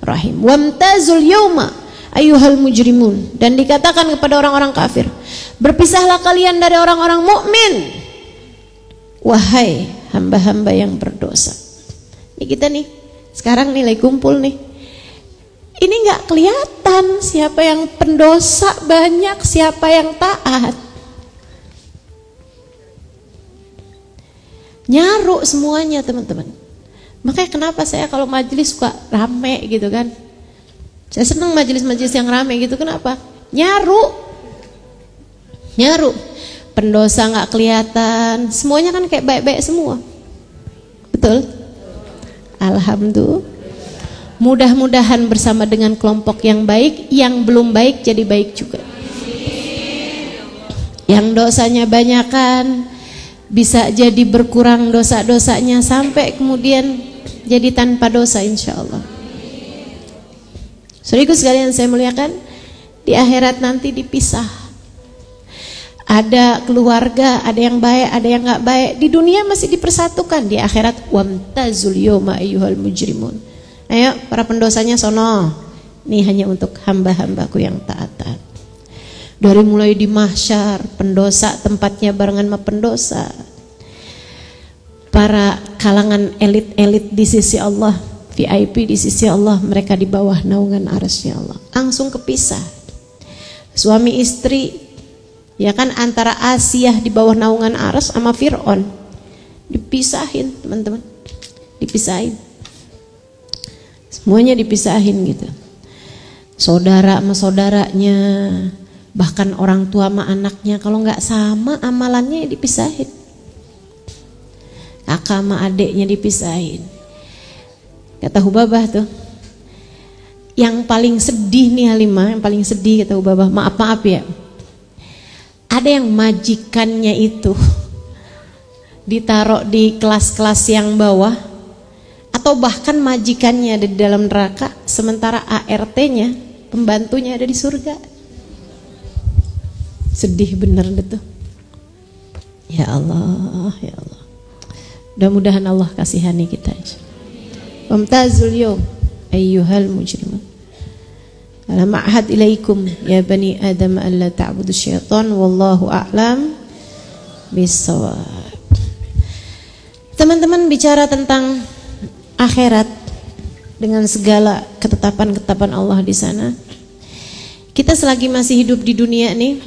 rahim. Wamtazul yawma ayyuhal mujrimun. Dan dikatakan kepada orang-orang kafir, berpisahlah kalian dari orang-orang mukmin, wahai hamba-hamba yang berdosa. Ini kita nih, sekarang nih lagi kumpul nih. Ini nggak kelihatan siapa yang pendosa banyak, siapa yang taat. Nyaru semuanya teman-teman. Makanya kenapa saya kalau majelis suka rame gitu kan. Saya senang majelis-majelis yang rame gitu, kenapa? Nyaru. Pendosa nggak kelihatan, semuanya kan kayak baik-baik semua, betul? Alhamdulillah. Mudah-mudahan bersama dengan kelompok yang baik, yang belum baik jadi baik juga. Yang dosanya banyakan bisa jadi berkurang dosa-dosanya sampai kemudian jadi tanpa dosa, insya Allah. Saudaraku sekalian saya muliakan, di akhirat nanti dipisah. Ada keluarga, ada yang baik, ada yang nggak baik. Di dunia masih dipersatukan, di akhirat wamtazul yawma ayyuhal mujrimun. Ayo para pendosanya sono. Ini hanya untuk hamba-hambaku yang taat. Dari mulai di mahsyar, pendosa tempatnya barengan sama pendosa. Para kalangan elit-elit di sisi Allah, VIP di sisi Allah, mereka di bawah naungan arasy Allah. Langsung kepisah. Suami istri, ya kan, antara Asiyah di bawah naungan aras sama Fir'aun dipisahin teman-teman, dipisahin, semuanya dipisahin gitu. Saudara sama saudaranya, bahkan orang tua sama anaknya, kalau nggak sama amalannya dipisahin. Kakak sama adiknya dipisahin. Kata Hubabah tuh, yang paling sedih nih Halimah, yang paling sedih kata Hubabah, maaf ya, ada yang majikannya itu ditaruh di kelas-kelas yang bawah, atau bahkan majikannya ada di dalam neraka, sementara ART-nya, pembantunya ada di surga. Sedih bener gitu. Ya Allah, ya Allah. Mudah-mudahan Allah kasihani kita. Wamtazul yawm ayyuhal mujrimun. Alam a'had ilaikum ya bani Adam alla ta'budu syaitan wallahu a'lam bissawab. Teman-teman, bicara tentang akhirat dengan segala ketetapan-ketetapan Allah di sana. Kita selagi masih hidup di dunia nih,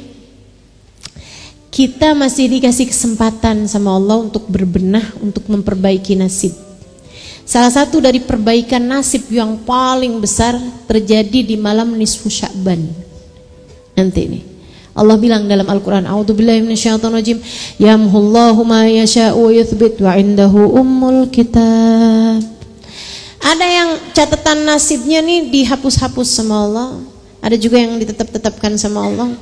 kita masih dikasih kesempatan sama Allah untuk berbenah, untuk memperbaiki nasib. Salah satu dari perbaikan nasib yang paling besar terjadi di malam nisfu Sya'ban. Nanti nih Allah bilang dalam Al-Quran, a'udzubillahi minasyaitonirrajim, yamhullahu ma yasha'u wa yuthbit wa indahu ummul kitab. Ada yang catatan nasibnya nih dihapus-hapus sama Allah, ada juga yang ditetap-tetapkan sama Allah,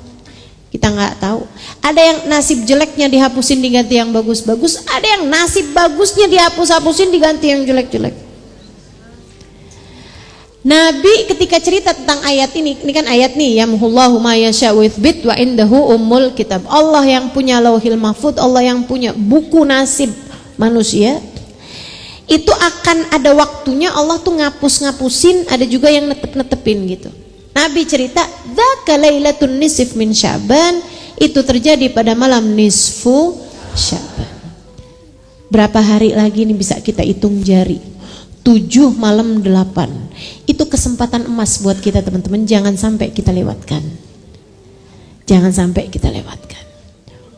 kita nggak tahu. Ada yang nasib jeleknya dihapusin diganti yang bagus-bagus, ada yang nasib bagusnya dihapus-hapusin diganti yang jelek-jelek. Nabi ketika cerita tentang ayat ini kan ayat nih, yamhullahu ma yasha wa yuthbit wa indahu ummul kitab. Allah yang punya lauhil mahfud, Allah yang punya buku nasib manusia. Itu akan ada waktunya Allah tuh ngapus-ngapusin, ada juga yang netep-netepin gitu. Nabi cerita, dzaka lailatun nisf min Sya'ban, itu terjadi pada malam nisfu Sya'ban. Berapa hari lagi nih bisa kita hitung jari? 7 malam 8. Itu kesempatan emas buat kita teman-teman, jangan sampai kita lewatkan. Jangan sampai kita lewatkan.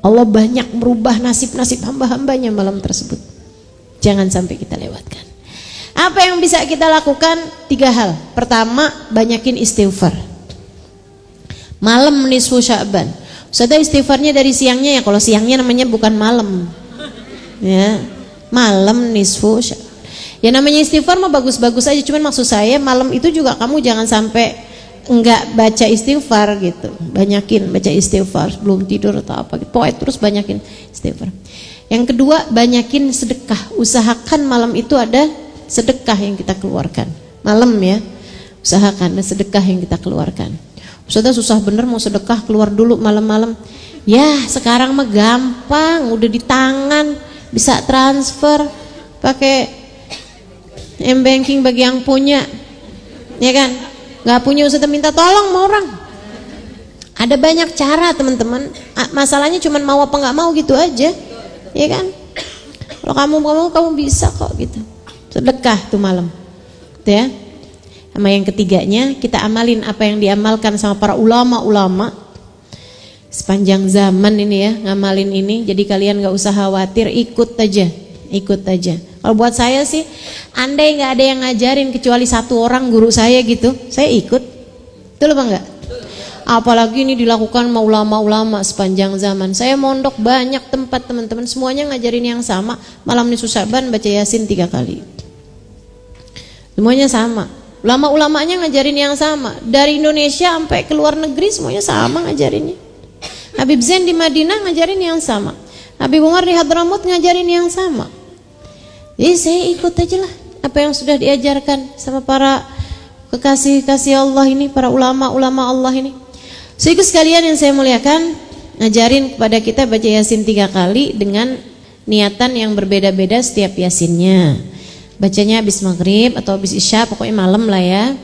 Allah banyak merubah nasib-nasib hamba-hambanya malam tersebut. Jangan sampai kita lewatkan. Apa yang bisa kita lakukan? 3 hal. Pertama, banyakin istighfar. Malam nisfu Sya'ban. Sudah istighfarnya dari siangnya ya, kalau siangnya namanya bukan malam. Ya, malam nisfu Sya'ban. Ya namanya istighfar mah bagus-bagus aja, cuman maksud saya malam itu juga kamu jangan sampai enggak baca istighfar gitu. Banyakin baca istighfar sebelum tidur atau apa gitu. Pokoknya terus banyakin istighfar. Yang kedua, banyakin sedekah. Usahakan malam itu ada sedekah yang kita keluarkan. Malam ya, usahakan ada sedekah yang kita keluarkan. Ustazah susah bener mau sedekah, keluar dulu malam-malam. Ya sekarang mah gampang, udah di tangan, bisa transfer pakai M-banking bagi yang punya, ya kan? Nggak punya Ustazah minta tolong sama orang. Ada banyak cara teman-teman. Masalahnya cuma mau apa nggak mau gitu aja, ya kan? Kalau kamu mau, kamu bisa kok gitu. Sedekah tuh malam, gitu ya. Sama yang ketiganya, kita amalin apa yang diamalkan sama para ulama-ulama sepanjang zaman ini ya, ngamalin ini. Jadi kalian nggak usah khawatir, ikut aja, ikut aja. Kalau buat saya sih, andai nggak ada yang ngajarin kecuali 1 orang guru saya gitu, saya ikut. Betul apa enggak? Apalagi ini dilakukan sama ulama-ulama sepanjang zaman. Saya mondok banyak tempat teman-teman, semuanya ngajarin yang sama. Malam nisfu Sya'ban baca Yasin 3 kali. Semuanya sama. Ulama-ulamanya ngajarin yang sama. Dari Indonesia sampai ke luar negeri semuanya sama ngajarinnya. Habib Zain di Madinah ngajarin yang sama. Habib Umar di Hadramut ngajarin yang sama. Jadi saya ikut aja lah apa yang sudah diajarkan sama para kekasih-kasih Allah ini, para ulama-ulama Allah ini. Sehingga sekalian yang saya muliakan, ngajarin kepada kita baca Yasin 3 kali dengan niatan yang berbeda-beda setiap Yasinnya. Bacanya habis maghrib atau habis isya, pokoknya malam lah ya.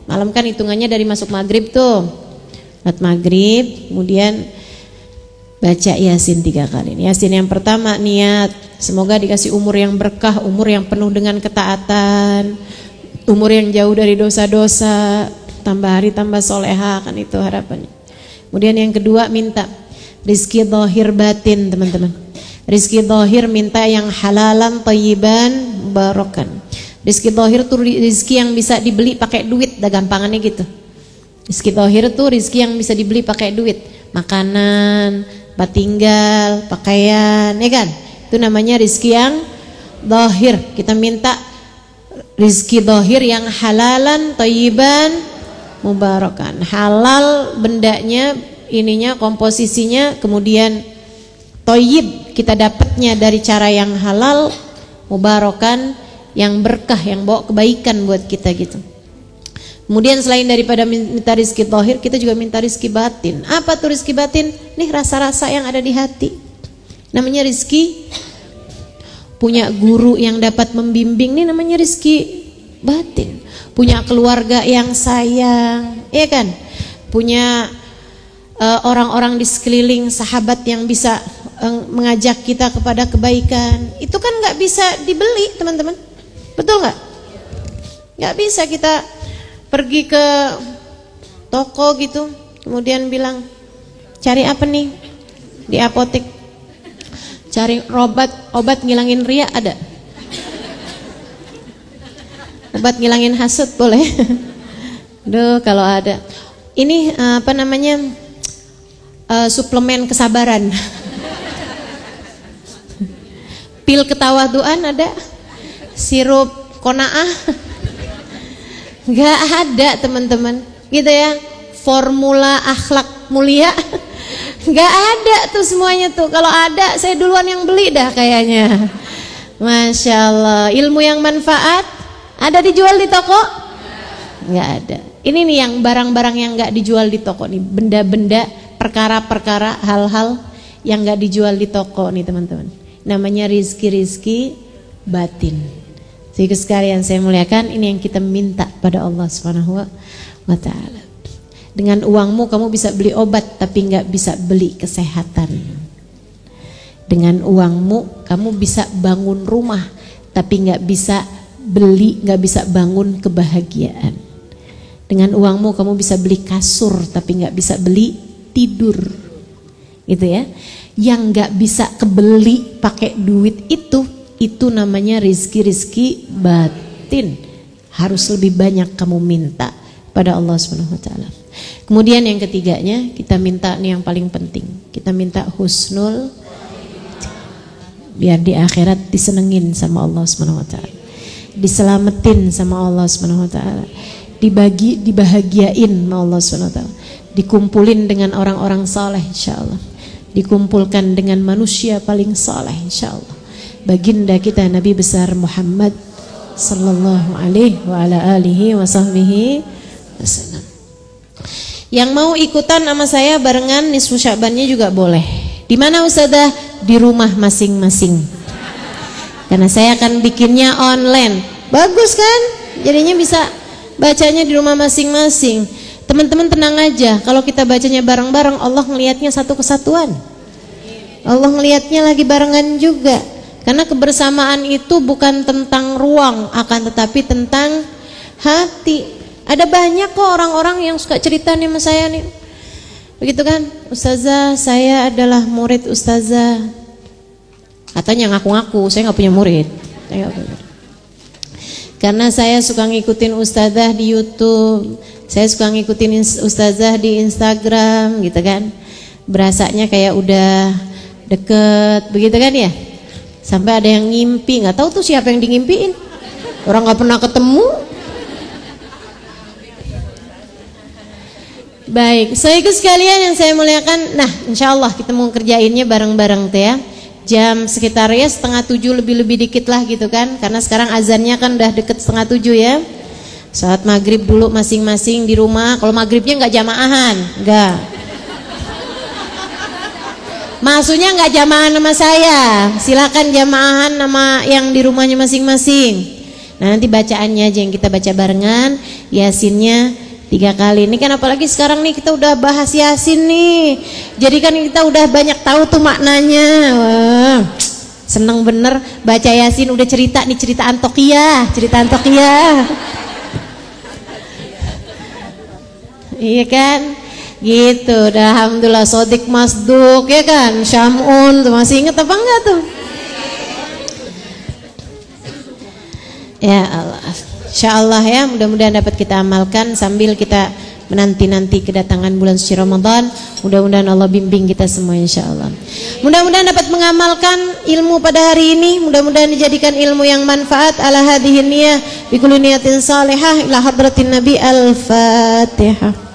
Malam kan hitungannya dari masuk maghrib tuh. Salat maghrib, kemudian baca Yasin 3 kali. Yasin yang pertama niat, semoga dikasih umur yang berkah, umur yang penuh dengan ketaatan, umur yang jauh dari dosa-dosa, tambah hari tambah soleha, kan itu harapannya. Kemudian yang kedua minta rizki zahir batin teman-teman. Rizki zahir minta yang halalan, thayyiban, mubarakan. Rizki zahir tuh rizki yang bisa dibeli pakai duit, dah gampangannya gitu. Rizki zahir tuh rizki yang bisa dibeli pakai duit, makanan, tempat tinggal, pakaian, ya kan? Itu namanya rizki yang zahir. Kita minta rizki zahir yang halalan, thayyiban, mubarakan. Halal bendanya, ininya, komposisinya, kemudian thayyib kita dapatnya dari cara yang halal, mubarakan yang berkah, yang bawa kebaikan buat kita gitu. Kemudian selain daripada minta rizki zahir, kita juga minta rizki batin. Apa tuh rizki batin? Nih rasa-rasa yang ada di hati, namanya rizki. Punya guru yang dapat membimbing, nih namanya rizki batin. Punya keluarga yang sayang, ya kan? Punya orang-orang di sekeliling, sahabat yang bisa mengajak kita kepada kebaikan. Itu kan nggak bisa dibeli, teman-teman. Betul nggak? Nggak bisa kita pergi ke toko gitu, kemudian bilang, cari apa nih di apotek? Cari obat ngilangin ria, ada? Obat ngilangin hasut boleh? Duh, kalau ada. Ini apa namanya? Suplemen kesabaran. Pil ketawaduan ada? Sirup qanaah? Gak ada, teman-teman, gitu ya. Formula akhlak mulia gak ada tuh semuanya tuh. Kalau ada, saya duluan yang beli dah kayaknya. Masya Allah. Ilmu yang manfaat ada dijual di toko? Gak ada. Ini nih yang barang-barang yang gak dijual di toko nih, benda-benda, perkara-perkara, hal-hal yang gak dijual di toko nih, teman-teman. Namanya rizki-rizki batin. Jadi sekalian saya muliakan, ini yang kita minta pada Allah Subhanahu wa ta'ala. Dengan uangmu kamu bisa beli obat, tapi nggak bisa beli kesehatan. Dengan uangmu kamu bisa bangun rumah, tapi nggak bisa bangun kebahagiaan. Dengan uangmu kamu bisa beli kasur, tapi nggak bisa beli tidur, gitu ya. Yang nggak bisa kebeli pakai duit itu namanya rizki batin. Harus lebih banyak kamu minta pada Allah Subhanahu wa ta'ala. Kemudian yang ketiganya, kita minta nih yang paling penting, kita minta husnul, biar di akhirat disenengin sama Allah Subhanahu wa ta'ala, diselamatin sama Allah Subhanahu wa ta'ala, dibahagiain sama Allah Subhanahu wa ta'ala, dikumpulin dengan orang-orang saleh insyaallah, dikumpulkan dengan manusia paling saleh insyaallah. Baginda kita Nabi besar Muhammad sallallahu alaihi wa ala alihi wa sahbihi wasallam. Yang mau ikutan sama saya barengan nisfu Sya'bannya juga boleh. Di mana Ustazah? Di rumah masing-masing. Karena saya akan bikinnya online. Bagus kan? Jadinya bisa bacanya di rumah masing-masing. Teman-teman tenang aja, kalau kita bacanya bareng-bareng, Allah ngelihatnya satu kesatuan. Allah ngelihatnya lagi barengan juga. Karena kebersamaan itu bukan tentang ruang, akan tetapi tentang hati. Ada banyak kok orang-orang yang suka cerita nih sama saya nih, begitu kan? Ustazah, saya adalah murid Ustazah. Katanya ngaku-ngaku, saya nggak punya murid. Karena saya suka ngikutin Ustazah di YouTube, saya suka ngikutin Ustazah di Instagram, gitu kan? Berasanya kayak udah deket, begitu kan ya? Sampai ada yang ngimpi, nggak tahu tuh siapa yang dingimpiin. Orang nggak pernah ketemu. Baik, saudaraku sekalian yang saya muliakan. Nah, insya Allah kita mau kerjainnya bareng-bareng tuh ya. Jam sekitar ya 6:30 lebih dikit lah gitu kan. Karena sekarang azannya kan udah deket 6:30 ya. Saat maghrib dulu masing-masing di rumah. Kalau maghribnya nggak jamaahan, nggak. Maksudnya nggak jamaahan sama saya, silakan jamaahan sama yang di rumahnya masing-masing. Nah nanti bacaannya aja yang kita baca barengan, Yasinnya 3 kali. Ini kan apalagi sekarang nih kita udah bahas Yasin nih, jadi kan kita udah banyak tahu tuh maknanya. Wah, seneng bener baca Yasin, udah cerita nih, cerita Antokiyah. Iya kan? Gitu, dah alhamdulillah Sodik Masduk ya kan, Syamun tuh masih inget apa enggak tuh? Ya Allah, insyaallah ya, mudah-mudahan dapat kita amalkan sambil kita menanti-nanti kedatangan bulan suci Ramadan. Mudah-mudahan Allah bimbing kita semua insyaallah. Mudah-mudahan dapat mengamalkan ilmu pada hari ini, mudah-mudahan dijadikan ilmu yang manfaat. Ala hadhihi niyah bi kulli niyatin salihah ila hadratin nabi. Al-Fatihah.